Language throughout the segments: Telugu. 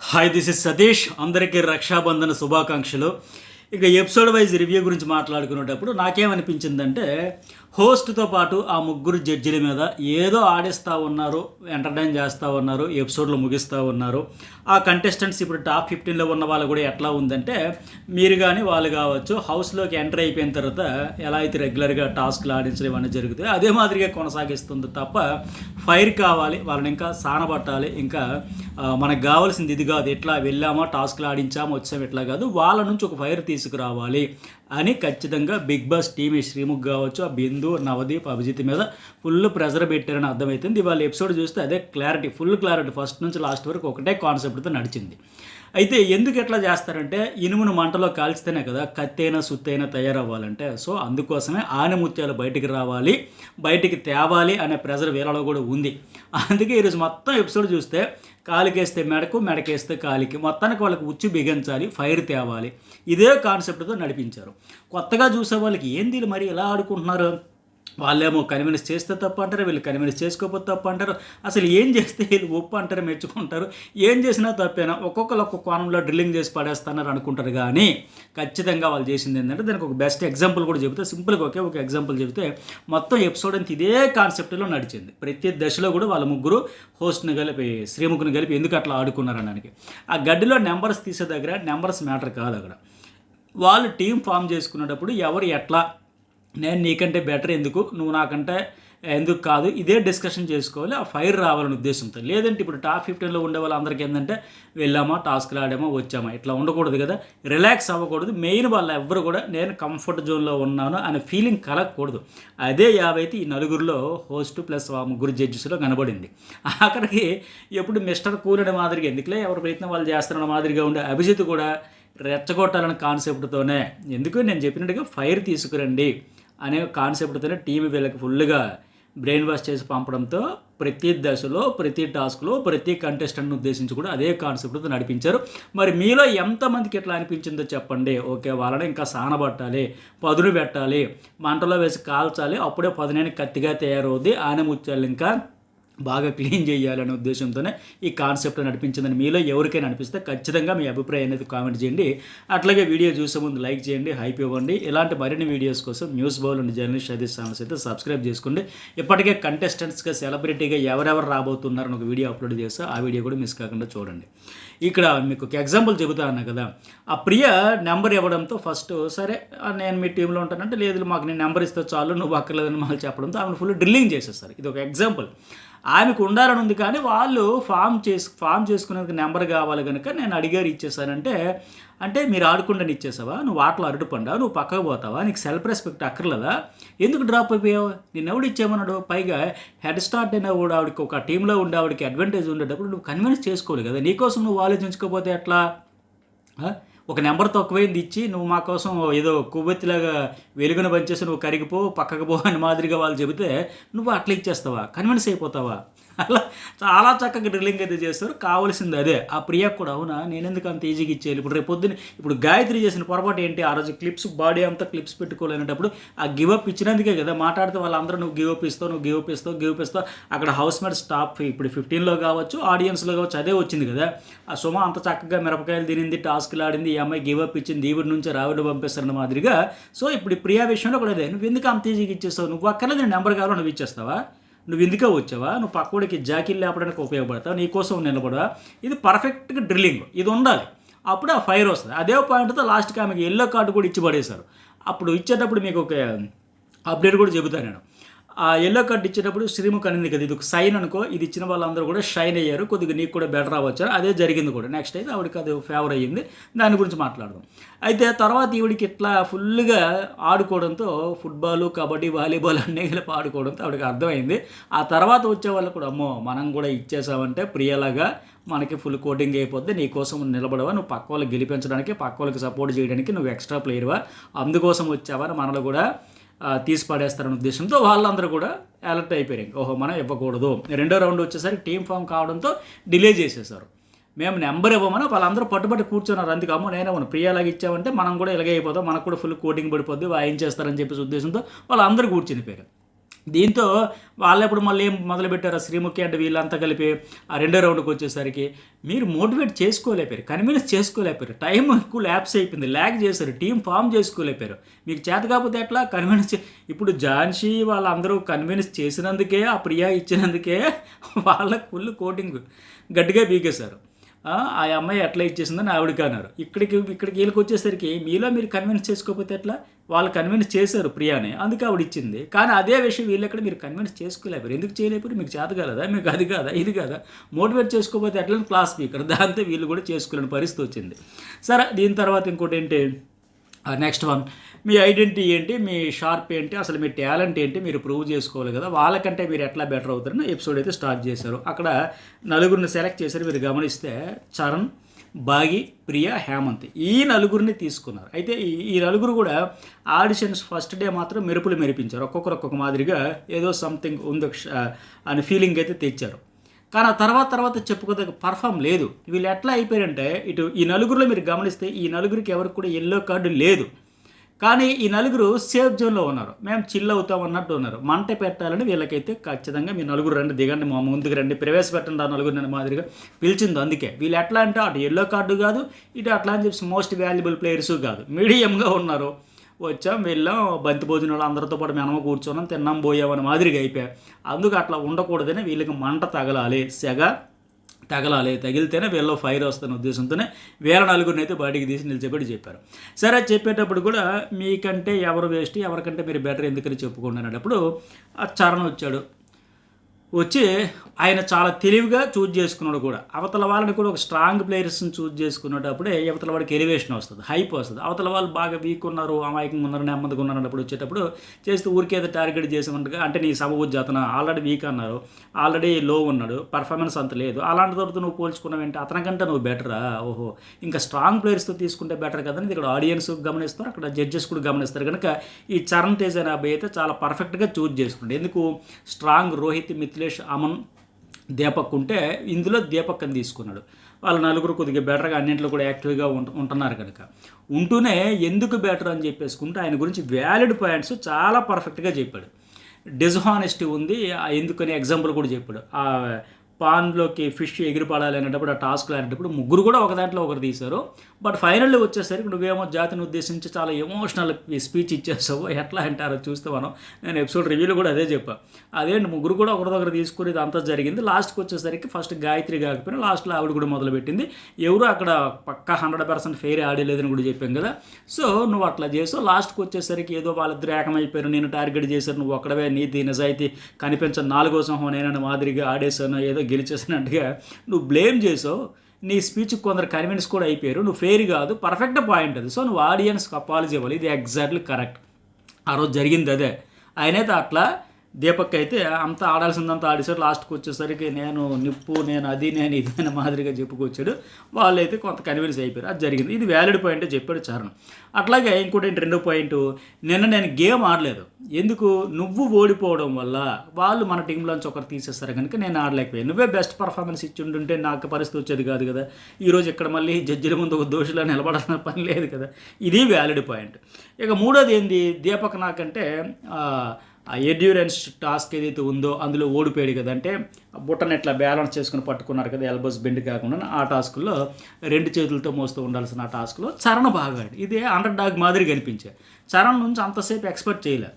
Hi, this is Satish. అందరికీ రక్షాబంధన శుభాకాంక్షలు. ఇక ఎపిసోడ్ వైజ్ రివ్యూ గురించి మాట్లాడుకునేటప్పుడు నాకేమనిపించిందంటే, హోస్ట్తో పాటు ఆ ముగ్గురు జడ్జిల మీద ఏదో ఆడిస్తూ ఉన్నారు, ఎంటర్టైన్ చేస్తూ ఉన్నారు, ఎపిసోడ్లు ముగిస్తూ ఉన్నారు. ఆ కంటెస్టెంట్స్ ఇప్పుడు టాప్ 15లో ఉన్న వాళ్ళు కూడా ఎట్లా ఉందంటే, మీరు కానీ వాళ్ళు కావచ్చు హౌస్లోకి ఎంటర్ అయిపోయిన తర్వాత ఎలా అయితే రెగ్యులర్గా టాస్క్లు ఆడించడం ఇవన్నీ జరుగుతాయి అదే మాదిరిగా కొనసాగిస్తుంది తప్ప, ఫైర్ కావాలి వాళ్ళని, ఇంకా సానబట్టాలి, ఇంకా మనకు కావాల్సింది ఇది కాదు, ఎట్లా వెళ్ళామా టాస్క్లు ఆడించామా వచ్చాము ఇట్లా కాదు, వాళ్ళ నుంచి ఒక ఫైర్ తీసుకురావాలి అని ఖచ్చితంగా బిగ్ బాస్ టీమ్ శ్రీముఖ్ కావచ్చు, ఆ బిందు, నవదీప్, అభిజిత్ మీద ఫుల్ ప్రెజర్ పెట్టారని అర్థమవుతుంది. ఇవాళ ఎపిసోడ్ చూస్తే అదే క్లారిటీ, ఫుల్ క్లారిటీ, ఫస్ట్ నుంచి లాస్ట్ వరకు ఒకటే కాన్సెప్ట్తో నడిచింది. అయితే ఎందుకు ఎట్లా చేస్తారంటే, ఇనుమును మంటలో కాల్చితేనే కదా కత్తైనా సుత్తైనా తయారవ్వాలంటే, సో అందుకోసమే ఆనముత్యాలు బయటికి రావాలి, బయటికి తేవాలి అనే ప్రెజర్ వీళ్ళలో కూడా ఉంది. అందుకే ఈరోజు మొత్తం ఎపిసోడ్ చూస్తే కాలికేస్తే మెడకు, మెడకేస్తే కాలికి, మొత్తానికి వాళ్ళకి ఉచ్చు బిగించాలి, ఫైర్ తేవాలి, ఇదే కాన్సెప్ట్తో నడిపించారు. కొత్తగా చూసే వాళ్ళకి ఏంది మరి ఇలా ఆడుకుంటున్నారు, వాళ్ళేమో కన్విన్స్ చేస్తే తప్పు అంటారు, వీళ్ళు కన్విన్స్ చేసుకోకపోతే తప్పు అంటారు, అసలు ఏం చేస్తే వీళ్ళు ఒప్పు అంటారు, మెచ్చుకుంటారు, ఏం చేసినా తప్పేనా, ఒక్కొక్కరు ఒక్కొక్క కోణంలో డ్రిల్లింగ్ చేసి పడేస్తున్నారు అనుకుంటారు. కానీ ఖచ్చితంగా వాళ్ళు చేసింది ఏంటంటే, దానికి ఒక బెస్ట్ ఎగ్జాంపుల్ కూడా చెబితే, సింపుల్గా ఒకే ఒక ఎగ్జాంపుల్ చెబితే, మొత్తం ఎపిసోడ్ అంతా ఇదే కాన్సెప్ట్లో నడిచింది. ప్రతి దశలో కూడా వాళ్ళ ముగ్గురు హోస్ట్ని కలిపి, శ్రీముఖిని కలిపి ఎందుకు అట్లా ఆడుకున్నారు అనడానికి, ఆ గడ్డిలో నెంబర్స్ తీసే దగ్గర నెంబర్స్ మ్యాటర్ కాదు. అక్కడ వాళ్ళు టీం ఫామ్ చేసుకునేటప్పుడు ఎవరు ఎట్లా, నేను నీకంటే బెటర్ ఎందుకు, నువ్వు నాకంటే ఎందుకు కాదు, ఇదే డిస్కషన్ చేసుకోవాలి, ఆ ఫైర్ రావాలనే ఉద్దేశంతో. లేదంటే ఇప్పుడు టాప్ 15లో ఉండే వాళ్ళందరికీ ఏంటంటే, వెళ్ళామా టాస్క్లు ఆడామా వచ్చామా, ఇట్లా ఉండకూడదు కదా, రిలాక్స్ అవ్వకూడదు. మెయిన్ వాళ్ళు ఎవ్వరు కూడా నేను కంఫర్ట్ జోన్లో ఉన్నాను అనే ఫీలింగ్ కలగకూడదు. అదే యావైతే ఈ నలుగురిలో హోస్ట్ ప్లస్ ఆ ముగ్గురు జడ్జెస్లో కనబడింది. ఆఖరికి ఎప్పుడు మిస్టర్ కూల్ అనే మాదిరిగా, ఎందుకులే ఎవరి ప్రయత్నం వాళ్ళు చేస్తున్న మాదిరిగా ఉండే అభిజిత్ కూడా రెచ్చగొట్టాలనే కాన్సెప్ట్తోనే, ఎందుకు నేను చెప్పినట్టుగా ఫైర్ తీసుకురండి అనే కాన్సెప్ట్తోనే టీం వీళ్ళకి ఫుల్గా బ్రెయిన్ వాష్ చేసి పంపడంతో, ప్రతి దశలో, ప్రతి టాస్క్లో, ప్రతి కంటెస్టెంట్ని ఉద్దేశించి కూడా అదే కాన్సెప్ట్తో నడిపించారు. మరి మీలో ఎంతమందికి ఎట్లా అనిపించిందో చెప్పండి. ఓకే, వాళ్ళని ఇంకా సానబట్టాలి, పదును పెట్టాలి, మంటలో వేసి కాల్చాలి, అప్పుడే పదునైన కత్తిగా తయారవుద్ది, ఆనెముత్యాలు ఇంకా బాగా క్లీన్ చేయాలనే ఉద్దేశంతోనే ఈ కాన్సెప్ట్ నడిపించిందని మీలో ఎవరికైనా అనిపిస్తే ఖచ్చితంగా మీ అభిప్రాయం అనేది కామెంట్ చేయండి. అట్లాగే వీడియో చూసే ముందు లైక్ చేయండి, హైప్ ఇవ్వండి. ఇలాంటి మరిన్ని వీడియోస్ కోసం news bowl and journalist Satish channels అయితే సబ్స్క్రైబ్ చేసుకోండి. ఇప్పటికే కంటెస్టెంట్స్గా, సెలబ్రిటీగా ఎవరెవరు రాబోతున్నారని ఒక వీడియో అప్లోడ్ చేస్తే ఆ వీడియో కూడా మిస్ కాకుండా చూడండి. ఇక్కడ మీకు ఒక ఎగ్జాంపుల్ చెబుతా అన్నా కదా, ఆ ప్రియ నెంబర్ ఇవ్వడంతో ఫస్ట్ సరే నేను మీ టీంలో ఉంటానంటే, లేదు మాకు నేను నెంబర్ ఇస్తే చాలు, నువ్వు అక్కర్లేదని మాకు చెప్పడంతో ఆమెను ఫుల్ డ్రిల్లింగ్ చేసేస్తారు. ఇది ఒక ఎగ్జాంపుల్. ఆమెకు ఉండాలని ఉంది, కానీ వాళ్ళు ఫామ్ చేసుకునేందుకు నెంబర్ కావాలి కనుక నేను అడిగారు ఇచ్చేసానంటే, అంటే మీరు ఆడకుండా ఇచ్చేసావా, నువ్వు ఆటలో అరటిపండా, నువ్వు పక్కకు పోతావా, నీకు సెల్ఫ్ రెస్పెక్ట్ అక్కర్లేదా, ఎందుకు డ్రాప్ అయిపోయావు, నేను ఎవడు ఇచ్చేమన్నాడు, పైగా హెడ్ స్టార్ట్ అయిన కూడా ఆవిడకి ఒక టీంలో ఉండే ఆవిడకి అడ్వాంటేజ్ ఉండేటప్పుడు నువ్వు కన్విన్స్ చేసుకోవాలి కదా, నీకోసం నువ్వు ఆలోచించుకోకపోతే ఎట్లా. ఒక నెంబర్ తక్కువైంది ఇచ్చి నువ్వు మా కోసం ఏదో కొవ్వెత్తిలాగా వెలుగును పంచేసి నువ్వు కరిగిపో, పక్కకు పో అని మాదిరిగా వాళ్ళు చెబితే నువ్వు అట్లా ఇచ్చేస్తావా, కన్విన్స్ అయిపోతావా. అలా చాలా చక్కగా డ్రిల్లింగ్ అయితే చేస్తారు. కావాల్సింది అదే. ఆ ప్రియకు కూడా, అవునా నేను ఎందుకు అంత ఈజీగా ఇచ్చేయాలి, ఇప్పుడు రేపు పొద్దున్న ఇప్పుడు గాయత్రి చేసిన పొరపాటు ఏంటి, ఆ రోజు క్లిప్స్ బాడీ అంతా క్లిప్స్ పెట్టుకోలేనప్పుడు ఆ గివప్ ఇచ్చినందుకే కదా మాట్లాడితే వాళ్ళందరూ నువ్వు గివప్ ఇస్తావు. అక్కడ హౌస్ మేట్స్ టాప్ ఇప్పుడు 15లో కావచ్చు, ఆడియన్స్లో కావచ్చు, అదే వచ్చింది కదా. ఆ సుమ అంత చక్కగా మిరపకాయలు తినింది, టాస్క్లు ఆడింది, ఈ అమ్మాయి గివప్ ఇచ్చింది, ఈవిడ నుంచి రావిడ పంపిస్తారన్న మాదిరిగా. సో ఇప్పుడు ఈ ప్రియా విషయంలో కూడా అదే, నువ్వు ఎందుకు అంత ఈజీగా ఇచ్చేస్తావు, నువ్వు అక్కర్లేదు నేను నెంబర్ కావాలో నువ్వు ఇచ్చేస్తావా, నువ్వు ఎందుకే వచ్చావా, నువ్వు పక్కడికి జాకీలు లేపడానికి ఉపయోగపడతావు, నీకోసం నిలబడవా. ఇది పర్ఫెక్ట్గా డ్రిల్లింగ్, ఇది ఉండాలి, అప్పుడు ఆ ఫైర్ వస్తుంది. అదే పాయింట్తో లాస్ట్కి ఆమెకి ఎల్లో కార్డు కూడా ఇచ్చి పడేశారు. అప్పుడు ఇచ్చేటప్పుడు మీకు ఒక అప్డేట్ కూడా చెబుతాను నేను. ఆ ఎల్లో కార్డు ఇచ్చేటప్పుడు శ్రీముఖ్ అనింది కదా, ఇది ఒక సైన్ అనుకో, ఇది ఇచ్చిన వాళ్ళందరూ కూడా షైన్ అయ్యారు, కొద్దిగా నీకు కూడా బెటర్ అవ్వచ్చు, అదే జరిగింది కూడా. నెక్స్ట్ అయితే ఆవిడకి అది ఫేవర్ అయ్యింది, దాని గురించి మాట్లాడదాం. అయితే తర్వాత ఈవిడికి ఇట్లా ఫుల్గా ఆడుకోవడంతో, ఫుట్బాల్, కబడ్డీ, వాలీబాల్ అన్నీ కలిపి ఆడుకోవడంతో ఆవిడకి అర్థమైంది. ఆ తర్వాత వచ్చే వాళ్ళు కూడా, అమ్మో మనం కూడా ఇచ్చేసామంటే ప్రియలాగా మనకి ఫుల్ కోటింగ్ అయిపోద్ది, నీ కోసం నిలబడవా, నువ్వు పక్క వాళ్ళకి గెలిపించడానికి, పక్క వాళ్ళకి సపోర్ట్ చేయడానికి నువ్వు ఎక్స్ట్రా ప్లేయర్వా, అందుకోసం వచ్చావా అని మనలో కూడా తీసి పడేస్తారనే ఉద్దేశంతో వాళ్ళందరూ కూడా అలర్ట్ అయిపోయారు. ఓహో మనం ఇవ్వకూడదు. రెండో రౌండ్ వచ్చేసరికి టీం ఫామ్ కావడంతో డిలే చేసేసారు. మేము నెంబర్ ఇవ్వమని వాళ్ళందరూ పట్టుబట్టి కూర్చున్నారు. అందుకే అమ్మో నేనేమన్నా ప్రియాలాగా ఇచ్చామంటే మనం కూడా ఇలాగే అయిపోతాం, మనకు కూడా ఫుల్ కోటింగ్ పడిపోద్ది, ఏం చేస్తారని చెప్పేసి ఉద్దేశంతో వాళ్ళందరూ కూర్చునిపోయారు. దీంతో వాళ్ళెప్పుడు మళ్ళీ ఏం మొదలుపెట్టారు శ్రీముఖి అంటే వీళ్ళంతా కలిపి ఆ రెండో రౌండ్కి వచ్చేసరికి మీరు మోటివేట్ చేసుకోలేపారు, కన్విన్స్ చేసుకోలేపారు, టైం ఎక్కువ ల్యాప్స్ అయిపోయింది, ల్యాగ్ చేశారు, టీం ఫామ్ చేసుకోలేపారు. మీకు చేత కాకపోతే ఎట్లా కన్విన్స్ ఇప్పుడు ఝాన్సీ వాళ్ళందరూ కన్విన్స్ చేసినందుకే, ఆ ప్రియా ఇచ్చినందుకే వాళ్ళకు ఫుల్ కోటింగ్ గట్టిగా పీకేశారు. ఆ అమ్మాయి ఎట్లా ఇచ్చేసిందని ఆవిడకి అన్నారు. ఇక్కడికి వీళ్ళకి వచ్చేసరికి మీలో మీరు కన్విన్స్ చేసుకోకపోతే ఎట్లా, వాళ్ళు కన్విన్స్ చేశారు ప్రియాని, అందుకే ఆవిడ ఇచ్చింది. కానీ అదే విషయం వీళ్ళు ఎక్కడ మీరు కన్విన్స్ చేసుకోలేపారు. ఎందుకు చేయలేపారు? మీకు చేత కాదా, మీకు అది కాదా, ఇది కాదా, మోటివేట్ చేసుకోకపోతే ఎట్లా క్లాస్ స్పీకర్, దాంతో వీళ్ళు కూడా చేసుకోలేని పరిస్థితి వచ్చింది. సరే, దీని తర్వాత ఇంకోటి ఏంటి, నెక్స్ట్ వన్, మీ ఐడెంటిటీ ఏంటి, మీ షార్ప్ ఏంటి, అసలు మీ టాలెంట్ ఏంటి మీరు ప్రూవ్ చేసుకోవాలి కదా, వాళ్ళకంటే మీరు ఎట్లా బెటర్ అవుతారని ఎపిసోడ్ అయితే స్టార్ట్ చేశారు. అక్కడ నలుగురిని సెలెక్ట్ చేశారు. మీరు గమనిస్తే చరణ్, బాగి, ప్రియ, హేమంత్, ఈ నలుగురిని తీసుకున్నారు. అయితే ఈ నలుగురు కూడా ఆడిషన్స్ ఫస్ట్ డే మాత్రం మెరుపులు మెరిపించారు. ఒక్కొక్క మాదిరిగా ఏదో సంథింగ్ ఉంది అని ఫీలింగ్ అయితే తెచ్చారు. కానీ ఆ తర్వాత చెప్పుకోదగ్గ పర్ఫామ్ లేదు. వీళ్ళు ఎట్లా అయిపోయారంటే, ఇటు ఈ నలుగురిలో మీరు గమనిస్తే ఈ నలుగురికి ఎవరికి కూడా ఎల్లో కార్డు లేదు. కానీ ఈ నలుగురు సేఫ్ జోన్లో ఉన్నారు. మేము చిల్ అవుతాం అన్నట్టు ఉన్నారు. మంట పెట్టాలని వీళ్ళకైతే ఖచ్చితంగా మీ నలుగురు రండి, దిగండి, మా ముందుకు రండి, ప్రవేశపెట్టండి ఆ నలుగురు నన్ను మాదిరిగా పిలిచింది. అందుకే వీళ్ళు ఎట్లా అంటే అటు ఎల్లో కార్డు కాదు, ఇటు అట్లా అని చెప్పి మోస్ట్ వాల్యుబుల్ ప్లేయర్స్ కాదు, మీడియంగా ఉన్నారు. వచ్చాం, వెళ్ళాం, బంతి భోజనాలు అందరితో పాటు మెనమ కూర్చున్నాం, తిన్నాం, పోయామని మాదిరిగా అయిపోయాయి. అందుకు అట్లా ఉండకూడదని వీళ్ళకి మంట తగలాలి, సెగ తగలాలి, తగిలితేనే వీళ్ళలో ఫైర్ వస్తున్న ఉద్దేశంతోనే వీళ్ళ నలుగురిని అయితే బయటికి తీసి నిలిచిపెట్టి చెప్పారు. సరే, చెప్పేటప్పుడు కూడా మీకంటే ఎవరు వేస్ట్, ఎవరికంటే మీరు బెటర్ ఎందుకని చెప్పుకోండి అనేటప్పుడు ఆ చరణ్ వచ్చి ఆయన చాలా తెలివిగా చూజ్ చేసుకున్నాడు కూడా. అవతల వాళ్ళని కూడా ఒక స్ట్రాంగ్ ప్లేయర్స్ని చూజ్ చేసుకునేటప్పుడే అవతల వాడికి ఎలివేషన్ వస్తుంది, హైప్ వస్తుంది. అవతల వాళ్ళు బాగా వీక్ ఉన్నారు, అమాయకంగా ఉన్నారు, నెమ్మదిగా ఉన్నారు అన్నప్పుడు వచ్చేటప్పుడు చేస్తే ఊరికేదో టార్గెట్ చేసామంటగా, అంటే నీ సమబుద్ధి అతను ఆల్రెడీ వీక్ అన్నారు, ఆల్రెడీ లో ఉన్నాడు, పర్ఫార్మెన్స్ అంత లేదు, అలాంటి తర్వాత నువ్వు పోల్చుకున్నావంటే అతనికంటే నువ్వు బెటరా, ఓహో ఇంకా స్ట్రాంగ్ ప్లేయర్స్తో తీసుకుంటే బెటర్ కదని ఇక్కడ ఆడియన్స్ గమనిస్తారు, అక్కడ జడ్జెస్ కూడా గమనిస్తారు. కనుక ఈ చరణ్ తేజ్ అనే అబ్బాయి అయితే చాలా పర్ఫెక్ట్గా చూజ్ చేసుకుంటాడు. ఎందుకు స్ట్రాంగ్ రోహిత్, మిథిలేష్, అమన్, దీపక్ ఉంటే ఇందులో దీపక్ అని తీసుకున్నాడు. వాళ్ళ నలుగురు కొద్దిగా బెటర్గా అన్నింటిలో కూడా యాక్టివ్గా ఉంటున్నారు కనుక ఉంటూనే ఎందుకు బెటర్ అని చెప్పేసుకుంటే ఆయన గురించి వ్యాలిడ్ పాయింట్స్ చాలా పర్ఫెక్ట్గా చెప్పాడు. డిస్హానెస్టీ ఉంది ఎందుకని ఎగ్జాంపుల్ కూడా చెప్పాడు. ఆ పాన్లోకి ఫిష్ ఎగిరిపడాలి అనేటప్పుడు, ఆ టాస్క్లు అనేటప్పుడు ముగ్గురు కూడా ఒక దాంట్లో ఒకరు తీశారు. బట్ ఫైనల్లీ వచ్చేసరికి నువ్వేమో జాతిని ఉద్దేశించి చాలా ఎమోషనల్ స్పీచ్ ఇచ్చేస్తావు. ఎట్లా అంటారో చూస్తే నేను ఎపిసోడ్ రివ్యూలో కూడా అదే చెప్పాను. అదేంటి ముగ్గురు కూడా ఒకరిదొకరు తీసుకుని ఇదంతా జరిగింది. లాస్ట్కి వచ్చేసరికి ఫస్ట్ గాయత్రి కాకపోయినా లాస్ట్లో ఆవిడ కూడా మొదలుపెట్టింది. ఎవరు అక్కడ పక్కా 100% ఫెయిర్ ఆడలేదని కూడా చెప్పాం కదా. సో నువ్వు అట్లా చేసావు. లాస్ట్కి వచ్చేసరికి ఏదో వాళ్ళిద్దరు ఏకమైపోయారు, నేను టార్గెట్ చేశారు, నువ్వు ఒక్కడవే నీతి నిజాయితీ కనిపించని 4వ సింహం నేనని మాదిరిగా ఆడేసాను, ఏదో గెలిచేసినట్టుగా నువ్వు బ్లేమ్ చేసావు. నీ స్పీచ్ కొందరు కన్విన్స్ కూడా అయిపోయారు, నువ్వు ఫెయిర్ కాదు, పర్ఫెక్ట్ పాయింట్ అది. సో నువ్వు ఆడియన్స్కి అపాలజీ ఇవ్వాలి, ఇది ఎగ్జాక్ట్లీ కరెక్ట్. ఆ రోజు జరిగింది అదే. ఆయనైతే అట్లా దీపక్ అయితే అంతా ఆడాల్సిందంతా ఆడేసాడు. లాస్ట్కి వచ్చేసరికి నేను నిప్పు, నేను అది, నేను ఇది అని మాదిరిగా చెప్పుకొచ్చాడు. వాళ్ళైతే కొంత కన్విన్స్ అయిపోయారు, అది జరిగింది. ఇది వ్యాలిడ్ పాయింటే చెప్పాడు చరణ్. అట్లాగే ఇంకోటి రెండో పాయింట్, నేను గేమ్ ఆడలేదు. ఎందుకు? నువ్వు ఓడిపోవడం వల్ల వాళ్ళు మన టీంలోంచి ఒకరు తీసేస్తారు కనుక నేను ఆడలేకపోయాను. నువ్వే బెస్ట్ పర్ఫార్మెన్స్ ఇచ్చి ఉంటుంటే నాకు పరిస్థితి వచ్చేది కాదు కదా. ఈరోజు ఇక్కడ మళ్ళీ జడ్జిల ముందు ఒక దోషులా నిలబడాల్సిన పని లేదు కదా. ఇది వ్యాలిడ్ పాయింట్. ఇక మూడోది ఏంది, దీపక్ నాకంటే ఆ ఎండ్యూరెన్స్ టాస్క్ ఏదైతే ఉందో అందులో ఓడిపోయాడు కదా. అంటే బుట్టను ఎట్లా బ్యాలెన్స్ చేసుకుని పట్టుకున్నారు కదా, ఎల్బోస్ బెండ్ కాకుండా, ఆ టాస్క్లో 2 చేతులతో మోస్తూ ఉండాల్సిన ఆ టాస్క్లో చరణ్ బాగా ఇదే అండర్ డాగ్ మాదిరి కనిపించే. చరణ్ నుంచి అంతసేపు ఎక్స్పెక్ట్ చేయలే.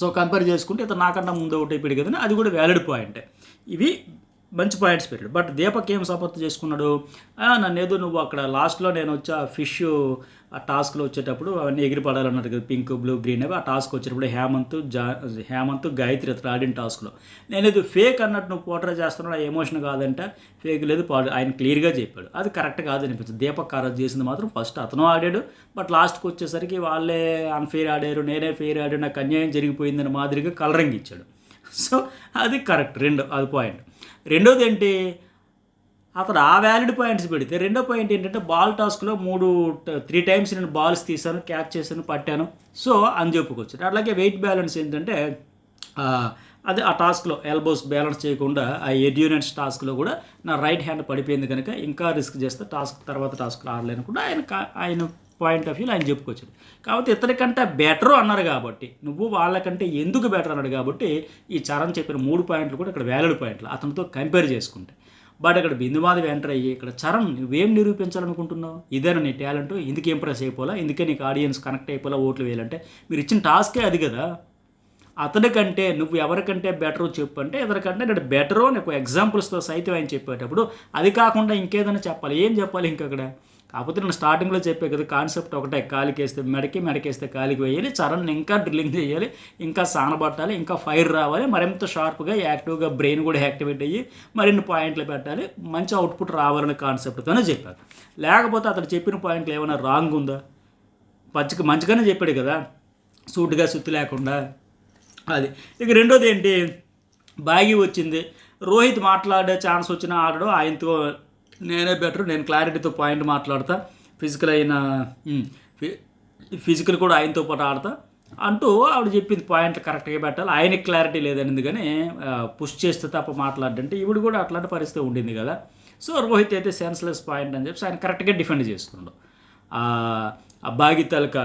సో కంపేర్ చేసుకుంటే ఇతను నాకన్నా ముందు ఒకటి అయిపోయాడు కదా, అది కూడా వ్యాలిడ్ పాయింటే. ఇవి మంచి పాయింట్స్ పెట్టాడు. బట్ దీపక్ ఏం సపోర్ట్ చేసుకున్నాడు, నన్ను ఏదో నువ్వు అక్కడ లాస్ట్లో నేను వచ్చి ఆ ఫిష్ ఆ టాస్క్లో వచ్చేటప్పుడు అవన్నీ ఎగిరిపడాలన్నారు కదా, పింక్, బ్లూ, గ్రీన్ అవి. ఆ టాస్క్ వచ్చేటప్పుడు హేమంత్ గాయత్రి అతను ఆడిన టాస్క్లో నేనేది ఫేక్ అన్నట్టు నువ్వు పోట్రే చేస్తున్నావు, ఆ ఎమోషన్ కాదంటే ఫేక్ లేదు ఆయన క్లియర్గా చెప్పాడు. అది కరెక్ట్ కాదు అనిపించింది. దీపక్ ఆ రోజు చేసింది మాత్రం ఫస్ట్ అతను ఆడాడు, బట్ లాస్ట్కి వచ్చేసరికి వాళ్ళే అన్ఫెయిర్ ఆడారు, నేనే ఫెయిర్ ఆడాడు, నాకు అన్యాయం జరిగిపోయిందని మాదిరిగా కలరింగ్ ఇచ్చాడు. సో అది కరెక్ట్, అది పాయింట్. రెండోది ఏంటి, అతను ఆ వ్యాలిడ్ పాయింట్స్ పెడితే రెండో పాయింట్ ఏంటంటే బాల్ టాస్క్లో 3 టైమ్స్ నేను బాల్స్ తీసాను, క్యాచ్ చేశాను, పట్టాను, సో అని చెప్పుకోవచ్చు. అట్లాగే వెయిట్ బ్యాలెన్స్ ఏంటంటే అది ఆ టాస్క్లో ఎల్బోస్ బ్యాలెన్స్ చేయకుండా ఆ ఎండ్యూరెన్స్ టాస్క్లో కూడా నా రైట్ హ్యాండ్ పడిపోయింది కనుక ఇంకా రిస్క్ చేస్తే టాస్క్లో ఆడలేను కూడా ఆయన పాయింట్ ఆఫ్ వ్యూలో ఆయన చెప్పుకొచ్చాడు. కాబట్టి ఇతనికంటే బెటరు అన్నారు కాబట్టి, నువ్వు వాళ్ళకంటే ఎందుకు బెటర్ అన్నాడు కాబట్టి ఈ చరణ్ చెప్పిన 3 పాయింట్లు కూడా ఇక్కడ వ్యాలిడ్ పాయింట్లు అతనితో కంపేర్ చేసుకుంటే. బట్ ఇక్కడ బిందుమాధవి ఎంటర్ అయ్యి ఇక్కడ చరణ్ నువ్వేం నిరూపించాలనుకుంటున్నావు, ఇదేనా నీ టాలెంట్, ఇందుకు ఇంప్రెస్ అయిపోలా, ఇందుకే నీకు ఆడియన్స్ కనెక్ట్ అయిపోలా ఓట్లు వేయాలంటే మీరు ఇచ్చిన టాస్కే అది కదా. అతనికంటే నువ్వు ఎవరికంటే బెటరో చెప్పు అంటే ఎవరికంటే నేను బెటరో నీకు ఎగ్జాంపుల్స్తో సైతం ఆయన చెప్పేటప్పుడు అది కాకుండా ఇంకేదైనా చెప్పాలి. ఏం చెప్పాలి ఇంకా అక్కడ? కాకపోతే నేను స్టార్టింగ్లో చెప్పే కదా కాన్సెప్ట్ ఒకటే, కాలికి వేస్తే మెడకేస్తే కాలికి వేయాలి, చరణ్ ఇంకా డ్రిల్లింగ్ చేయాలి, ఇంకా సానబట్టాలి, ఇంకా ఫైర్ రావాలి, మరింత షార్ప్గా యాక్టివ్గా బ్రెయిన్ కూడా యాక్టివేట్ అయ్యి మరిన్ని పాయింట్లు పెట్టాలి, మంచి అవుట్పుట్ రావాలనే కాన్సెప్ట్తోనే చెప్పారు. లేకపోతే అతను చెప్పిన పాయింట్లు ఏమైనా రాంగ్ ఉందా? మంచిగానే చెప్పాడు కదా, సూటుగా సుత్తి లేకుండా. అది ఇక రెండోది ఏంటి, బాగి వచ్చింది, రోహిత్ మాట్లాడే ఛాన్స్ వచ్చినా ఆడడం, ఆయనతో నేనే బెటర్, నేను క్లారిటీతో పాయింట్ మాట్లాడతా, ఫిజికల్ కూడా ఆయనతో పాటు ఆడతా అంటూ ఆవిడ చెప్పింది పాయింట్లు కరెక్ట్గా పెట్టాలి. ఆయనకి క్లారిటీ లేదనింది కానీ పుష్ చేస్తే తప్ప మాట్లాడంటే ఈవిడ కూడా అట్లాంటి పరిస్థితి ఉండింది కదా. సో రోహిత్ అయితే సెన్స్లెస్ పాయింట్ అని చెప్పి ఆయన కరెక్ట్గా డిఫెండ్ చేస్తున్నాడు. ఆ బాగి తలక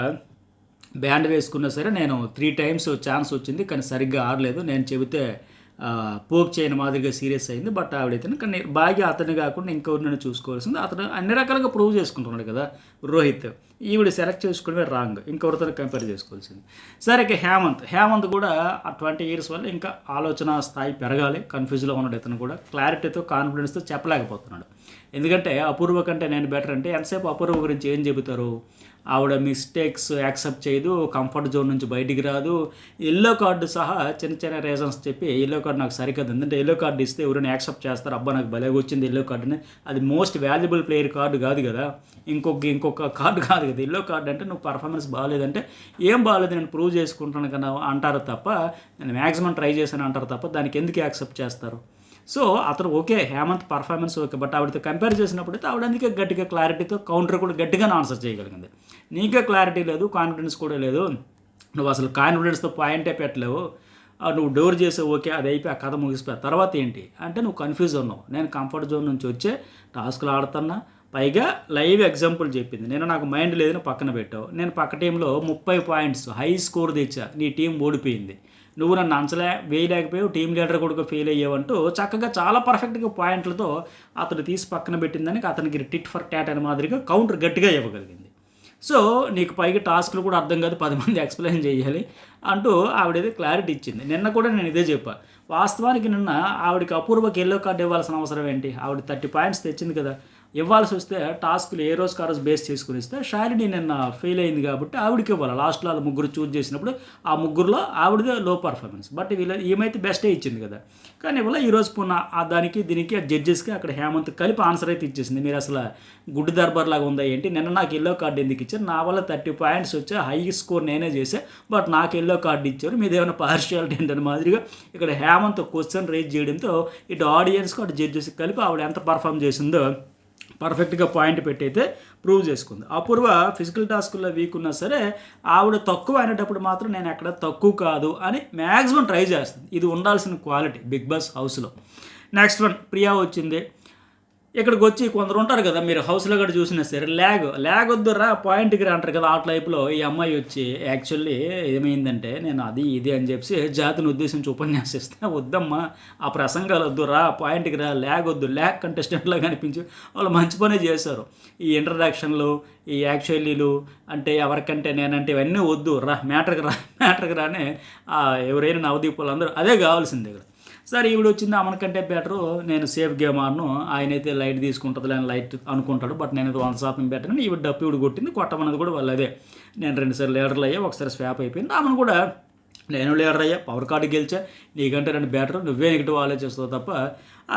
బ్యాండ్ వేసుకున్నా సరే నేను 3 times ఛాన్స్ వచ్చింది కానీ సరిగ్గా ఆడలేదు, నేను చెబితే పోక్ చేయని మాదిరిగా సీరియస్ అయింది. బట్ ఆవిడైతే కానీ బాగా అతన్ని కాకుండా ఇంకెవరినైనా చూసుకోవాల్సింది. అతను అన్ని రకాలుగా ప్రూవ్ చేసుకుంటున్నాడు కదా రోహిత్. ఈవిడ సెలెక్ట్ చేసుకోవడమే రాంగ్, ఇంకెవరితో కంపేర్ చేసుకోవాల్సింది. సరే ఇక హేమంత్ కూడా ఆ 20 years వల్ల ఇంకా ఆలోచన స్థాయి పెరగాలి. కన్ఫ్యూజ్లో ఉన్నాడు ఇతను కూడా, క్లారిటీతో కాన్ఫిడెన్స్తో చెప్పలేకపోతున్నాడు. ఎందుకంటే అపూర్వ కంటే నేను బెటర్ అంటే ఎంతసేపు అపూర్వ గురించి ఏం చెబుతారు, ఆవిడ మిస్టేక్స్ యాక్సెప్ట్ చేయదు, కంఫర్ట్ జోన్ నుంచి బయటికి రాదు, ఎల్లో కార్డు సహా చిన్న రీజన్స్ చెప్పి ఎల్లో కార్డు నాకు సరికదు, ఎందుకంటే ఎల్లో కార్డు ఇస్తే ఎవరైనా యాక్సెప్ట్ చేస్తారు, అబ్బా నాకు భలేగా వచ్చింది ఎల్లో కార్డుని, అది మోస్ట్ వాల్యుబుల్ ప్లేయర్ కార్డు కాదు కదా, ఇంకొక కార్డు కాదు కదా. ఎల్లో కార్డు అంటే నువ్వు పర్ఫార్మెన్స్ బాగాలేదంటే ఏం బాగాలేదు నేను ప్రూవ్ చేసుకుంటాను కదా అంటారు తప్ప, నేను మ్యాక్సిమం ట్రై చేశాను అంటారు తప్ప దానికి ఎందుకు యాక్సెప్ట్ చేస్తారు? సో అతను okay, Hemanth performance okay, but ఆవిడతో కంపేర్ చేసినప్పుడు అయితే ఆవిడ అందుకే గట్టిగా క్లారిటీతో కౌంటర్ కూడా గట్టిగానే ఆన్సర్ చేయగలిగింది. నీకే క్లారిటీ లేదు, కాన్ఫిడెన్స్ కూడా లేదు, నువ్వు అసలు కాన్ఫిడెన్స్తో పాయింటే పెట్టలేవు, నువ్వు డోర్ చేసే ఓకే అది అయిపోయి ఆ కథ ముగిసిపోయా, తర్వాత ఏంటి అంటే నువ్వు కన్ఫ్యూజ్ ఉన్నావు. నేను కంఫర్ట్ జోన్ నుంచి వచ్చే టాస్క్లు ఆడుతున్నా, పైగా లైవ్ ఎగ్జాంపుల్ చెప్పింది, నేను నాకు మైండ్ లేదని పక్కన పెట్టావు, నేను పక్క టీంలో 30 points హై స్కోర్ తెచ్చా, నీ టీం ఓడిపోయింది, నువ్వు నన్ను వేయలేకపోయావు, టీం లీడర్ కూడా ఫెయిల్ అయ్యావంటూ చక్కగా చాలా పర్ఫెక్ట్గా పాయింట్లతో అతను తీసి పక్కన పెట్టిందని అతనికి టిట్ ఫర్ టాట్ అనే మాదిరిగా కౌంటర్ గట్టిగా ఇవ్వగలిగింది. సో నీకు పైగా టాస్క్లు కూడా అర్థం కాదు, 10 మంది ఎక్స్ప్లెయిన్ చేయాలి అంటూ ఆవిడైతే క్లారిటీ ఇచ్చింది. నిన్న కూడా నేను ఇదే చెప్పాను. వాస్తవానికి నిన్న ఆవిడకి అపూర్వకి ఎల్లో కార్డు ఇవ్వాల్సిన అవసరం ఏంటి, ఆవిడ 30 points తెచ్చింది కదా, ఇవ్వాల్సి వస్తే టాస్క్లు ఏ రోజుకి ఆ రోజు బేస్ చేసుకుని ఇస్తే శాలిని నిన్న ఫెయిల్ అయింది కాబట్టి ఆవిడకి ఇవ్వాలి. లాస్ట్లో వాళ్ళు 3 చూజ్ చేసినప్పుడు ఆ 3లో ఆవిడదే లో పర్ఫార్మెన్స్, బట్ ఏమైతే బెస్టే ఇచ్చింది కదా, కానీ ఇవాళ ఈరోజు దానికి దీనికి జడ్జెస్కి అక్కడ హేమంత్ కలిపి ఆన్సర్ అయితే ఇచ్చేసింది. మీరు అసలు గుడ్డు దర్బార్ లాగా ఉందా ఏంటి, నిన్న నాకు ఎల్లో కార్డు ఎందుకు ఇచ్చారు, నా వల్ల 30 points వచ్చా, హై స్కోర్ నేనే చేసా, బట్ నాకు ఎల్లో కార్డు ఇచ్చారు, మీది ఏమైనా పార్షియాలిటీ ఏంటని మాదిరిగా ఇక్కడ హేమంత్ క్వశ్చన్ రేజ్ చేయడంతో ఇటు ఆడియన్స్కి అటు జడ్జెస్కి కలిపి ఆవిడ ఎంత పర్ఫామ్ చేసిందో పర్ఫెక్ట్గా పాయింట్ పెట్టి అయితే ప్రూవ్ చేసుకుంది. అపూర్వ ఫిజికల్ టాస్కుల్లో వీక్ ఉన్నా సరే ఆవిడ తక్కువ అనేటప్పుడు మాత్రం నేను ఎక్కడ తక్కువ కాదు అని మ్యాక్సిమం ట్రై చేస్తుంది. ఇది ఉండాల్సిన క్వాలిటీ బిగ్ బాస్ హౌస్లో. నెక్స్ట్ వన్ ప్రియా వచ్చింది. ఇక్కడికి వచ్చి కొందరు ఉంటారు కదా, మీరు హౌస్లో కూడా చూసినా సరే ల్యాగ్ వద్దురా పాయింట్కి రా అంటారు కదా, ఆ టైప్లో ఈ అమ్మాయి వచ్చి యాక్చువల్లీ ఏమైందంటే నేను అది ఇది అని చెప్పి జాతిని ఉద్దేశించి ఉపన్యాసిస్తే వద్దమ్మా ఆ ప్రసంగాలు వద్దురా పాయింట్కి రా, ల్యాగ్ వద్దు, ల్యాగ్ కంటెస్టెంట్లా కనిపించి వాళ్ళు మంచి పనే చేశారు. ఈ ఇంట్రడక్షన్లు ఈ యాక్చువల్లీలు అంటే ఎవరికంటే నేనంటే ఇవన్నీ వద్దు, మ్యాటర్కి రానే ఎవరైనా నవదీప్ వాళ్ళందరూ అదే కావాల్సింది ఇక్కడ. సరే ఈవిడ వచ్చింది అమనకంటే బెటరు, నేను సేఫ్ గేమ్ ఆడను, ఆయనైతే లైట్ తీసుకుంటుంది అని లైట్ అనుకుంటాడు, బట్ నేను 100% బెటర్ అని ఈవిడ డప్పు ఈవిడ కొట్టింది. కొట్టమన్నది కూడా వాళ్ళు అదే, నేను 2 సార్లు లీడర్లు అయ్యా, ఒకసారి స్వాప్ అయిపోయింది. ఆమెను కూడా నేను లీడర్ అయ్యా, పవర్ కార్డు గెలిచా, నీకంటే నేను బెటర్, నువ్వే నెగిటివ్ ఆలోచిస్తావు తప్ప,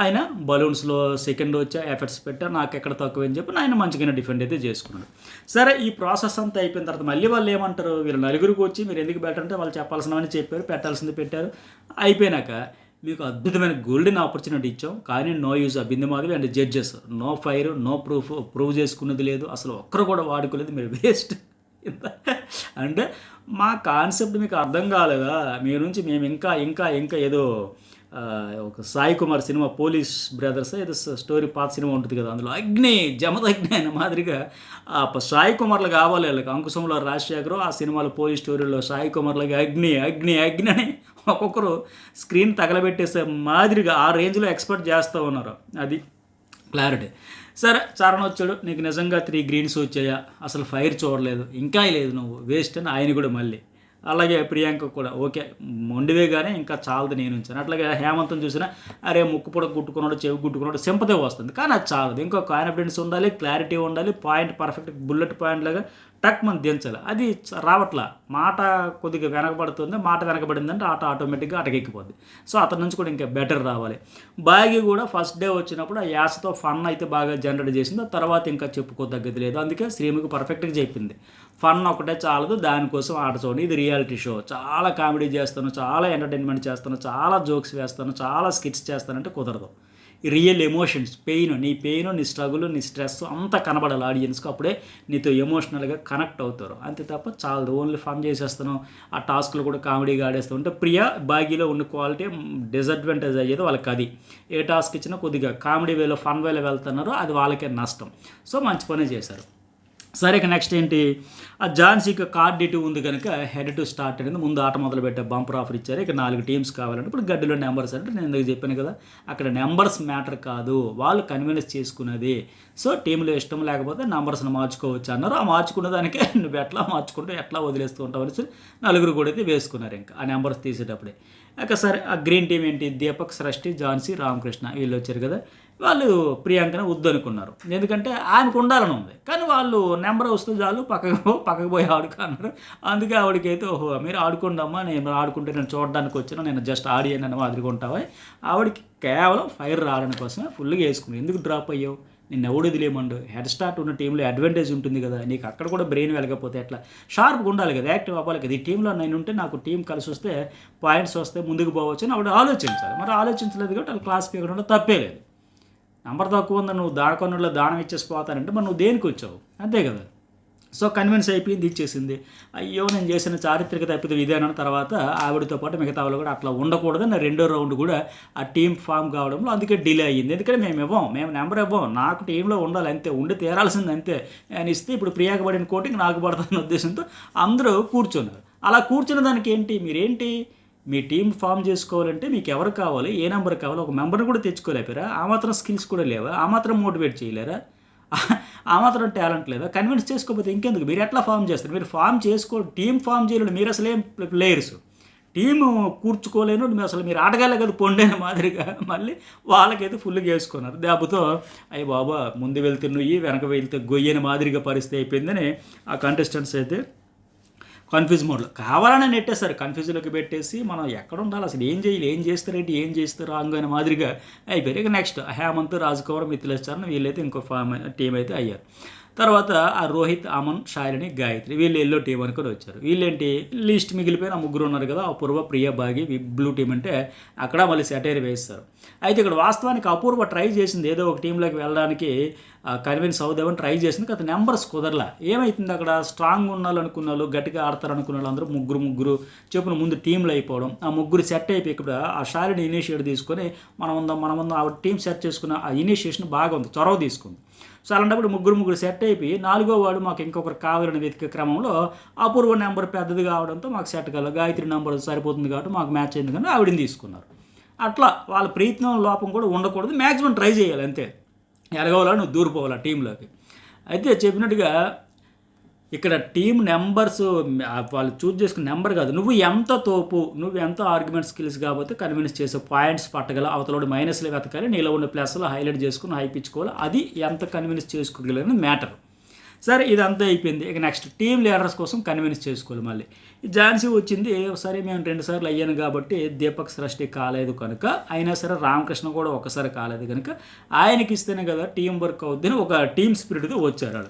ఆయన బలూన్స్లో సెకండ్ వచ్చా, ఎఫర్ట్స్ పెట్టా, నాకు ఎక్కడ తక్కువ అని చెప్పి ఆయన మంచిగానే డిఫెండ్ అయితే చేసుకున్నాడు. సరే ఈ ప్రాసెస్ అంతా అయిపోయిన తర్వాత మళ్ళీ వాళ్ళు ఏమంటారు, వీళ్ళు నలుగురికి వచ్చి మీరు ఎందుకు బెటర్ అంటే వాళ్ళు చెప్పాల్సినవని చెప్పారు, పెట్టాల్సింది పెట్టారు. అయిపోయినాక మీకు అద్భుతమైన గోల్డెన్ ఆపర్చునిటీ ఇచ్చాం, కానీ no use. Bindu Madhavi and judges no fire, no prove చేసుకున్నది లేదు, అసలు ఒక్కరు కూడా వాడుకోలేదు, మీరు వేస్ట్. అంటే మా కాన్సెప్ట్ మీకు అర్థం కాలేదా, మీ నుంచి మేము ఇంకా ఏదో ఒక Sai Kumar cinema police brothers ఏదో స్టోరీ పాత సినిమా ఉంటుంది కదా, అందులో అగ్ని జమదగ్ని అనే మాదిరిగా సాయి కుమార్లు కావాలి వాళ్ళకి. అంకుశంలో రాజశేఖర్, ఆ సినిమాలో పోలీస్ స్టోరీలో సాయి కుమార్లకి అగ్ని అగ్ని అగ్ని అని ఒక్కొక్కరు స్క్రీన్ తగలబెట్టేసే మాదిరిగా ఆ రేంజ్లో ఎక్స్పెక్ట్ చేస్తూ ఉన్నారు. అది క్లారిటీ. సరే చరణ్ వచ్చాడు, నీకు నిజంగా 3 గ్రీన్స్ వచ్చాయా, అసలు ఫైర్ చూడలేదు, ఇంకా లేదు, నువ్వు వేస్ట్ అని ఆయన కూడా మళ్ళీ. అలాగే ప్రియాంక కూడా ఓకే మొండివే కానీ ఇంకా చాలదు నేను ఉంచాను. అట్లాగే హేమంత్ని చూసినా అరే ముక్కు పొడ గుట్టుకున్నాడు, చెవి గుట్టుకున్నాడు, సింపతి వస్తుంది, కానీ అది చాలదు. ఇంకో కాన్ఫిడెన్స్ ఉండాలి, క్లారిటీ ఉండాలి, పాయింట్ పర్ఫెక్ట్ బుల్లెట్ పాయింట్ లాగా టక్ మనం దించాలి. అది రావట్లా, మాట కొద్దిగా వెనకబడుతుంది, మాట వెనకబడిందంటే ఆటోమేటిక్గా అటకెక్కిపోద్ది. సో అతని నుంచి కూడా ఇంకా బెటర్ రావాలి. బాగి కూడా ఫస్ట్ డే వచ్చినప్పుడు ఆ యాసతో ఫన్ అయితే బాగా జనరేట్ చేసింది, తర్వాత ఇంకా చెప్పుకోదగ్గది లేదు. అందుకే శ్రీముఖి పర్ఫెక్ట్గా చెప్పింది, ఫన్ ఒకటే చాలదు, దానికోసం ఆట చూడండి, ఇది రియాలిటీ షో, చాలా కామెడీ చేస్తాను, చాలా ఎంటర్టైన్మెంట్ చేస్తాను, చాలా జోక్స్ వేస్తాను, చాలా స్కిట్స్ చేస్తానంటే కుదరదు. రియల్ ఎమోషన్స్, నీ పెయిన్, నీ స్ట్రగుల్, నీ స్ట్రెస్ అంతా కనబడాలి ఆడియన్స్కి, అప్పుడే నీతో ఎమోషనల్గా కనెక్ట్ అవుతారు. అంతే తప్ప చాలదు ఓన్లీ ఫన్ చేసేస్తాను, ఆ టాస్క్లు కూడా కామెడీగా ఆడేస్తూ ఉంటే బాగీలో ఉన్న క్వాలిటీ డిసడ్వాంటేజ్ అయ్యేది వాళ్ళకి. అది ఏ టాస్క్ ఇచ్చినా కొద్దిగా కామెడీ వేలో ఫన్ వేలో వెళ్తున్నారో అది వాళ్ళకే నష్టం. సో మంచి పనే చేశారు. సరే ఇక నెక్స్ట్ ఏంటి, ఆ ఝాన్సీకి కార్డ్ ఇటు ఉంది కనుక హెడ్ టు స్టార్ట్ అనేది ముందు ఆట మొదలు పెట్టే బంపర్ ఆఫర్ ఇచ్చారు. ఇక 4 టీమ్స్ కావాలంటే ఇప్పుడు గడ్డిలో నెంబర్స్ అంటే నేను ఎందుకు చెప్పాను కదా, అక్కడ నెంబర్స్ మ్యాటర్ కాదు, వాళ్ళు కన్విన్స్ చేసుకున్నది. సో టీంలో ఇష్టం లేకపోతే నెంబర్స్ని మార్చుకోవచ్చు అన్నారు. ఆ మార్చుకున్న దానికే నువ్వు ఎట్లా మార్చుకుంటూ ఎట్లా వదిలేస్తూ ఉంటావు అనేసి 4 కూడా అయితే వేసుకున్నారు ఇంకా ఆ నెంబర్స్ తీసేటప్పుడే. ఇక సరే ఆ గ్రీన్ టీం ఏంటి, దీపక్, సృష్టి, ఝాన్సీ, రామకృష్ణ వీళ్ళు వచ్చారు కదా, వాళ్ళు ప్రియాంకను వద్దనుకున్నారు, ఎందుకంటే ఆయనకు ఉండాలని ఉంది, కానీ వాళ్ళు నెంబర్ వస్తే చాలు పక్కకు పోయి ఆడుకో అన్నారు. అందుకే ఆవిడకైతే ఓహో మీరు ఆడుకుండమ్మా, నేను ఆడుకుంటే నేను చూడడానికి వచ్చినా, నేను జస్ట్ ఆడియన్ అని మాదిరిగా ఉంటావా. ఆవిడకి కేవలం ఫైర్ రావడానికి కోసమే ఫుల్గా వేసుకున్నాను. ఎందుకు డ్రాప్ అయ్యావు, నిన్ను ఎవడు వదిలేయమండు, హెడ్ స్టార్ట్ ఉన్న టీంలో అడ్వాంటేజ్ ఉంటుంది కదా, నీకు అక్కడ కూడా బ్రెయిన్ వెలగకపోతే ఎట్లా, షార్ప్గా ఉండాలి కదా, యాక్టివ్ అవ్వాలి కదా. ఈ టీంలో నేను ఉంటే నాకు టీం కలిసి వస్తే పాయింట్స్ వస్తే ముందుకు పోవచ్చు అని ఆవిడ ఆలోచించాలి. మరి ఆలోచించలేదు కాబట్టి వాళ్ళు క్లాస్ పీకడంలో తప్పే లేదు. నెంబర్ తక్కువ ఉందని నువ్వు దానికొన్నలో దానం ఇచ్చేసి పోతానంటే మరి నువ్వు దేనికి వచ్చావు, అంతే కదా. సో కన్విన్స్ అయిపోయింది, ఇచ్చేసింది. అయ్యో నేను చేసిన చారిత్రక తప్పిదం ఇదేనన్న తర్వాత ఆవిడతో పాటు మిగతా వాళ్ళు కూడా అట్లా ఉండకూడదని రెండో రౌండ్ కూడా ఆ టీం ఫామ్ కావడంలో అందుకే డిలే అయ్యింది. ఎందుకంటే మేము నెంబర్ ఇవ్వం, నాకు టీంలో ఉండాలి అంతే, ఉండి తీరాల్సింది అంతే అని ఇస్తే ఇప్పుడు ప్రియాకి పడిన కోటింగ్ నాకు పడుతున్న ఉద్దేశంతో అందరూ కూర్చున్నారు. అలా కూర్చున్న దానికి ఏంటి, మీరేంటి మీ టీం ఫామ్ చేసుకోవాలంటే మీకు ఎవరు కావాలి, ఏ నెంబర్ కావాలి, ఒక మెంబర్ని కూడా తెచ్చుకోలేపారా, ఆ మాత్రం స్కిల్స్ కూడా లేవా, ఆ మాత్రం మోటివేట్ చేయలేరా, ఆ మాత్రం టాలెంట్ లేదా, కన్విన్స్ చేసుకోకపోతే ఇంకెందుకు, మీరు ఎట్లా ఫామ్ చేస్తారు, మీరు ఫామ్ టీం ఫామ్ చేయలేడు, మీరు అసలు ఏం ప్లేయర్స్, టీము కూర్చుకోలేను, మీరు ఆటగాళ్ళే కదా పొండైన మాదిరిగా మళ్ళీ వాళ్ళకైతే ఫుల్గా వేసుకున్నారు. దెబ్బతో అయ్యి బాబా ముందు వెళ్తే నువ్వు వెనక వెళ్తే గొయ్యని మాదిరిగా పరిస్థితి అయిపోయిందని ఆ కంటెస్టెంట్స్ అయితే కన్ఫ్యూజ్ మోడ్లో కావాలని నెట్టేస్తారు, కన్ఫ్యూజ్లోకి పెట్టేసి మనం ఎక్కడ ఉండాలి, అసలు ఏం చేస్తారేంటి, ఏం చేస్తారు రాంగ్ అనే మాదిరిగా అయిపోయారు. ఇక నెక్స్ట్ హేమంత్, రాజ్కుమార్, మిథిలేష్ చరణ్ వీళ్ళైతే ఇంకో టీం అయితే అయ్యారు. తర్వాత ఆ రోహిత్, అమన్, షాలిని, గాయత్రి వీళ్ళు ఎల్లో టీం అనుకొని వచ్చారు. వీళ్ళేంటి లిస్ట్ మిగిలిపోయిన 3 ఉన్నారు కదా, అపూర్వ, ప్రియ, బాగి బ్లూ టీం అంటే అక్కడ మళ్ళీ సెటైర్ వేస్తారు. అయితే ఇక్కడ వాస్తవానికి అపూర్వ ట్రై చేసింది ఏదో ఒక టీంలోకి వెళ్ళడానికి, కన్విన్స్ అవుదామని ట్రై చేసింది, కదా నెంబర్స్ కుదరలా. ఏమవుతుంది అక్కడ స్ట్రాంగ్ ఉన్నారనుకున్న వాళ్ళు, గట్టిగా ఆడతారనుకున్న వాళ్ళు అందరూ ముగ్గురు చెప్పున ముందు టీంలు అయిపోవడం, ఆ ముగ్గురు సెట్ అయిపోయి ఇక్కడ ఆ షాలిని ఇనిషియేట్ తీసుకొని మనం ఉందాం ఆ టీం సెట్ చేసుకున్న ఆ ఇనిషియేషన్ బాగా ఉంది, చొరవ తీసుకుంది. సో అలాంటప్పుడు ముగ్గురు సెట్ అయిపోయి 4వ వాడు మాకు ఇంకొకరు కావాలని వెతికే క్రమంలో అపూర్వ నెంబర్ పెద్దది కావడంతో మాకు సెట్ కాలేదు, గాయత్రి నెంబర్ సరిపోతుంది కాబట్టి మాకు మ్యాచ్ అయింది కానీ ఆవిడని తీసుకున్నారు. అట్లా వాళ్ళ ప్రయత్నం లోపం కూడా ఉండకూడదు, మ్యాక్సిమం ట్రై చేయాలి అంతే, ఎరగవాలా నువ్వు దూరిపోవాలి టీంలోకి. అయితే చెప్పినట్టుగా ఇక్కడ టీం నెంబర్స్ వాళ్ళు చూజ్ చేసుకున్న నెంబర్ కాదు, నువ్వు ఎంత తోపు, నువ్వు ఎంత ఆర్గ్యుమెంట్ స్కిల్స్ కాబట్టి కన్విన్స్ చేసే పాయింట్స్ పట్టగల, అవతలోడు మైనస్లు వెతకాలి, నీలో ఉన్న ప్లస్లు హైలైట్ చేసుకుని హైపించుకోవాలి, అది ఎంత కన్విన్స్ చేసుకోగలని మ్యాటర్. సరే ఇదంతా అయిపోయింది. ఇక నెక్స్ట్ టీం లీడర్స్ కోసం కన్విన్స్ చేసుకోవాలి. మళ్ళీ ఝాన్సీ వచ్చింది, సరే మేము 2 సార్లు అయ్యాను కాబట్టి దీపక్, సృష్టి కాలేదు కనుక, అయినా సరే రామకృష్ణ కూడా ఒకసారి కాలేదు కనుక ఆయనకి ఇస్తేనే కదా టీం వర్క్ అవుద్దని ఒక టీం స్పిరిట్తో వచ్చారు.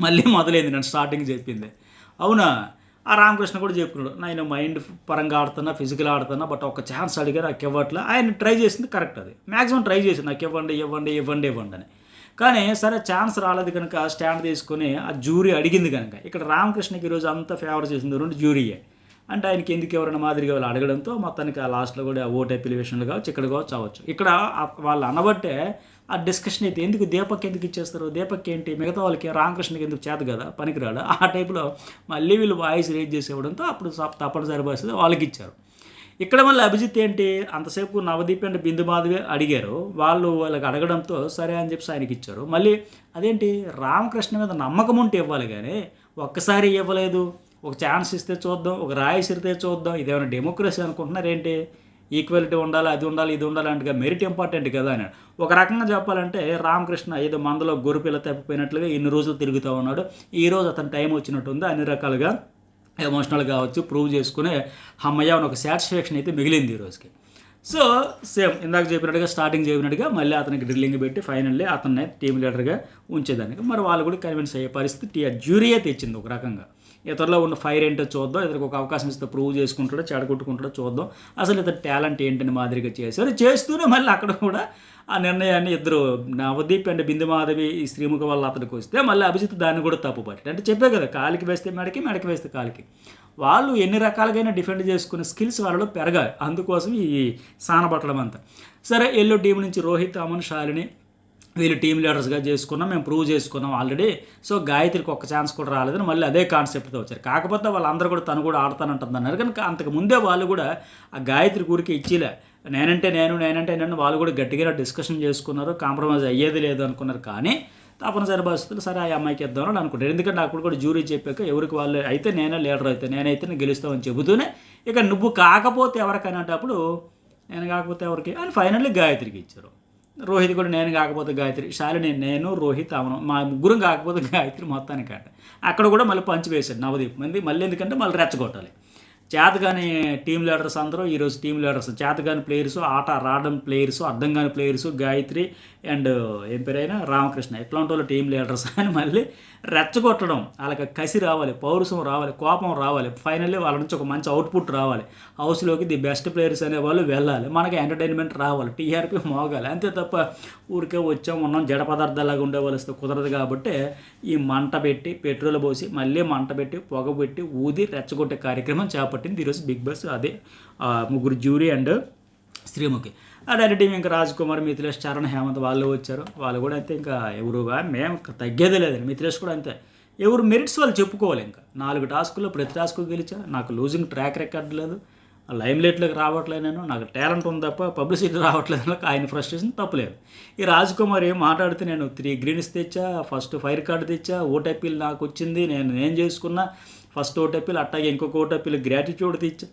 మళ్ళీ మొదలైంది నేను స్టార్టింగ్ చెప్పింది. అవునా, ఆ రామకృష్ణ కూడా చెప్పుకున్నాడు, నేను మైండ్ పరంగా ఆడుతున్నా, ఫిజికల్ ఆడుతున్నా, బట్ ఒక ఛాన్స్ అడిగా నాకు ఇవ్వట్లా. ఆయన ట్రై చేసింది కరెక్ట్, అది మ్యాక్సిమం ట్రై చేసింది నాకు ఇవ్వండి అని. కానీ సరే ఛాన్స్ రాలేదు కనుక స్టాండ్ తీసుకొని ఆ జ్యూరీ అడిగింది కనుక ఇక్కడ రామకృష్ణకి ఈరోజు అంతా ఫేవర్ చేసింది 2 జ్యూరీయే. అంటే ఆయనకి ఎందుకు ఎవరైనా మాదిరిగా వాళ్ళు అడగడంతో మొత్తానికి ఆ లాస్ట్లో కూడా ఓటైపీల విషయంలో కావచ్చు ఇక్కడ కావచ్చు అవ్వచ్చు. ఇక్కడ వాళ్ళు అనబట్టే ఆ డిస్కషన్ అయితే ఎందుకు దీపక్ ఎందుకు ఇచ్చేస్తారు, దీపక్ ఏంటి మిగతా వాళ్ళకి రామకృష్ణకి ఎందుకు చేత కదా పనికిరాడు ఆ టైప్లో మళ్ళీ వీళ్ళు వాయిస్ రేజ్ చేసి ఇవ్వడంతో అప్పుడు తప్పనిసరి పరిస్థితి వాళ్ళకి ఇచ్చారు. ఇక్కడ మళ్ళీ అభిజిత్ ఏంటి అంతసేపు నవదీప్ అండ్ బిందు మాధవి అడిగారు, వాళ్ళకి అడగడంతో సరే అని చెప్పి ఆయనకి ఇచ్చారు. మళ్ళీ అదేంటి రామకృష్ణ మీద నమ్మకం ఉంటే ఇవ్వాలి కానీ ఒక్కసారి ఇవ్వలేదు, ఒక ఛాన్స్ ఇస్తే చూద్దాం, ఒక రాయి ఇస్తే చూద్దాం, ఇదేమైనా డెమోక్రసీ అనుకుంటున్నారు ఏంటి, ఈక్వాలిటీ ఉండాలి, అది ఉండాలి, ఇది ఉండాలి అంటే మెరిట్ ఇంపార్టెంట్ కదా అని. ఒక రకంగా చెప్పాలంటే రామకృష్ణ ఏదో మందలో గొర్రెపిల్ల తప్పిపోయినట్లుగా ఇన్ని రోజులు తిరుగుతూ ఉన్నాడు. ఈరోజు అతని టైం వచ్చినట్టుంది, అన్ని రకాలుగా ఎమోషనల్ కావచ్చు ప్రూవ్ చేసుకునే అమ్మయ్య అని ఒక సాటిస్ఫాక్షన్ అయితే మిగిలింది ఈ రోజుకి. సో సేమ్ ఇందాక చెప్పినట్టుగా స్టార్టింగ్ చెప్పినట్టుగా మళ్ళీ అతనికి డ్రిల్లింగ్ పెట్టి ఫైనల్లీ అతన్ని టీమ్ లీడర్గా ఉంచేదానికి మరి వాళ్ళు కూడా కన్విన్స్ అయ్యే పరిస్థితి జ్యూరీయే తెచ్చింది. ఒక రకంగా ఇతరులో ఉన్న ఫైర్ ఏంటో చూద్దాం, ఇతనికి ఒక అవకాశం ఇస్తే ప్రూవ్ చేసుకుంటాడో చెడగొట్టుకుంటాడో చూద్దాం, అసలు ఇతను టాలెంట్ ఏంటని మాదిరిగా చేశారు. చేస్తూనే మళ్ళీ అక్కడ కూడా ఆ నిర్ణయాన్ని ఇద్దరు నవదీప్ అండ్ బిందు మాధవి ఈ శ్రీముఖ వల్ల అతనికి వస్తే మళ్ళీ అభిజిత్ దాన్ని కూడా తప్పుపట్టి అంటే చెప్పే కదా కాలికి వేస్తే మెడకి, మెడకి వేస్తే కాలికి, వాళ్ళు ఎన్ని రకాలుగా డిఫెండ్ చేసుకునే స్కిల్స్ వాళ్ళలో పెరగాలి. అందుకోసం ఈ సానబట్టడం అంతా. సరే ఎల్లో టీం నుంచి రోహిత్, అమన్, శాలిని వీళ్ళు టీమ్ లీడర్స్గా చేసుకున్నాం, మేము ప్రూవ్ చేసుకున్నాం ఆల్రెడీ. సో గాయత్రికి ఒక్క ఛాన్స్ కూడా రాలేదని మళ్ళీ అదే కాన్సెప్ట్తో వచ్చారు. కాకపోతే వాళ్ళందరూ కూడా తను కూడా ఆడతానంటుంది అన్నారు. కనుక అంతకు ముందే వాళ్ళు కూడా ఆ గాయత్రి ఊరికి ఇచ్చిలే, నేనంటే నేను వాళ్ళు కూడా గట్టిగా డిస్కషన్ చేసుకున్నారు, కాంప్రమైజ్ అయ్యేది లేదు అనుకున్నారు. కానీ తప్పనిసరి పరిస్థితులు సరే ఆ అమ్మాయికి ఇద్దామని అనుకుంటారు. ఎందుకంటే అప్పుడు కూడా జ్యూరీ చెప్పాక ఎవరికి వాళ్ళు అయితే నేనే లీడర్ అయితే నేనైతే గెలుస్తామని చెబుతూనే ఇక నువ్వు కాకపోతే ఎవరికైనాటప్పుడు నేను కాకపోతే ఎవరికి అని ఫైనల్లీ గాయత్రికి ఇచ్చారు. రోహిత్ కూడా నేను కాకపోతే గాయత్రి, శాలిని నేను, రోహిత్, అవను మా ముగ్గురం కాకపోతే గాయత్రి మొత్తానికంట. అక్కడ కూడా మళ్ళీ పంచి వేశాడు నవదీప్ మళ్ళీ ఎందుకంటే మళ్ళీ రెచ్చగొట్టాలి. చేతగాని టీమ్ లీడర్స్ అందరూ ఈరోజు టీమ్ లీడర్స్ చేతగాని ప్లేయర్స్, ఆట రావడం ప్లేయర్స్, అర్థం కాని ప్లేయర్స్, గాయత్రి అండ్ ఏం పేరైనా రామకృష్ణ ఇట్లాంటి వాళ్ళు టీమ్ లీడర్స్ అని మళ్ళీ రెచ్చగొట్టడం, వాళ్ళకి కసి రావాలి, పౌరుషం రావాలి, కోపం రావాలి, ఫైనల్లీ వాళ్ళ నుంచి ఒక మంచి అవుట్పుట్ రావాలి, హౌస్లోకి ది బెస్ట్ ప్లేయర్స్ అనేవాళ్ళు వెళ్ళాలి, మనకి ఎంటర్టైన్మెంట్ రావాలి, టీఆర్పీ మోగాలి. అంతే తప్ప ఊరికే ఉన్నాం జడ పదార్థాలాగా ఉండేవాళ్ళు వస్తే కుదరదు. కాబట్టి ఈ మంట పెట్టి పెట్రోల్ పోసి మళ్ళీ మంట పెట్టి పొగ పెట్టి ఊది రెచ్చగొట్టే కార్యక్రమం చేపట్టింది ఈరోజు బిగ్ బాస్. అదే ముగ్గురు jury and Sreemukhi. Direct team ఇంకా రాజ్ కుమార్, మిథిలేష్, చరణ్, హేమంత్ వాళ్ళు వచ్చారు. వాళ్ళు కూడా అయితే ఇంకా ఎవరుగా మేము తగ్గేదే లేదండి. మిథిలేష్ కూడా అంతే, ఎవరు మెరిట్స్ వాళ్ళు చెప్పుకోవాలి. ఇంకా 4 టాస్కుల్లో ప్రతి టాస్కు గెలిచా, నాకు లూజింగ్ ట్రాక్ రికార్డ్ లేదు, లైమ్ లైట్లోకి రావట్లేదు, నేను నాకు టాలెంట్ ఉంది తప్ప పబ్లిసిటీ రావట్లేదు, ఆయన ఫ్రస్ట్రేషన్ తప్పలేదు. ఈ రాజ్ కుమార్ ఏం మాట్లాడితే నేను 3 గ్రీన్స్ తెచ్చా, ఫస్ట్ ఫైర్ కార్డు తెచ్చా, ఓటైపీలు నాకు వచ్చింది, నేను చేసుకున్నా ఫస్ట్ ఓటైపీలు, అట్టాగే ఇంకొక ఓటైపీలు గ్రాటిట్యూడ్ తెచ్చా,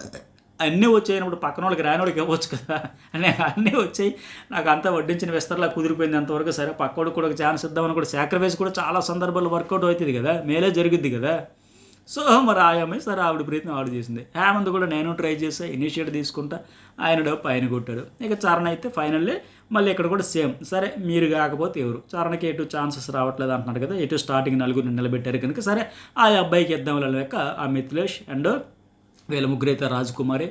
అన్నీ వచ్చాయినప్పుడు పక్కన వాళ్ళకి రానివాడికి ఇవ్వచ్చు కదా అని అన్నీ వచ్చాయి, నాకు అంతా వడ్డించిన విస్తరలా కుదిరిపోయింది అంతవరకు. సరే పక్కవాడికి కూడా ఒక ఛాన్స్ ఇద్దామని కూడా సాక్రిఫైస్ కూడా చాలా సందర్భాల్లో వర్కౌట్ అవుతుంది కదా, మేలే జరుగుద్ది కదా. సో మరి ఆ అమ్మాయి సరే ఆవిడ ప్రయత్నం ఆవిడ చేసింది. హేమంత్ కూడా నేను ట్రై చేసా, ఇనిషియేట్ తీసుకుంటా, ఆయన డబ్బు ఆయన కొట్టాడు. ఇక చరణ్ అయితే ఫైనల్లీ మళ్ళీ ఇక్కడ కూడా సేమ్, సరే మీరు కాకపోతే ఎవరు, చరణ్కి ఎటు ఛాన్సెస్ రావట్లేదు అంటున్నాడు కదా, ఎటు స్టార్టింగ్ 4 నిలబెట్టారు కనుక సరే ఆ అబ్బాయికి ఇద్దాం లెక్క ఆ మిథిలేష్ అండ్ వీళ్ళ ముగ్గురైతే రాజ్ కుమారి,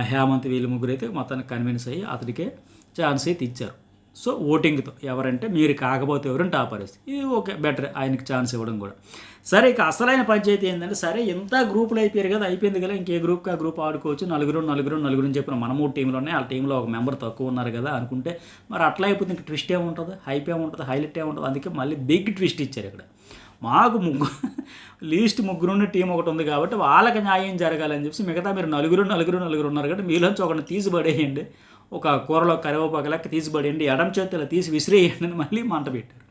హేమంత్ వీళ్ళ ముగ్గురైతే మొత్తానికి కన్విన్స్ అయ్యి అతడికే ఛాన్స్ అయితే ఇచ్చారు. సో ఓటింగ్తో ఎవరంటే మీరు కాకపోతే ఎవరంటే ఆ పరిస్థితి, ఇది ఓకే బెటర్ ఆయనకి ఛాన్స్ ఇవ్వడం కూడా. సరే ఇక అసలైన పంచాయతీ ఏంటంటే సరే ఎంత గ్రూపులు అయిపోయారు కదా, అయిపోయింది కదా, ఇంకే గ్రూప్కి ఆ గ్రూప్ ఆడుకోవచ్చు, నలుగురు చెప్పిన మన 3 టీంలు ఉన్నాయి, వాళ్ళ టీంలో ఒక మెంబర్ తక్కువ ఉన్నారు కదా అనుకుంటే మరి అట్లా అయిపోతే ఇంక ట్విస్ట్ ఏముంటుంది, హైప్ ఏముంటుంది, హైలైట్ ఏముంటుంది. అందుకే మళ్ళీ బిగ్ ట్విస్ట్ ఇచ్చారు ఇక్కడ. మాకు లీస్ట్ ముగ్గురున్న టీం ఒకటి ఉంది కాబట్టి వాళ్ళకి న్యాయం జరగాలని చెప్పి మిగతా మీరు నలుగురు ఉన్నారు కాబట్టి మీలోంచి ఒకరిని తీసిపడేయండి, ఒక కూరలో కరివేపాకు లెక్క తీసిపడేయండి, ఎడం చేతిలో తీసి విసిరేయండి అని మళ్ళీ మంట పెట్టారు.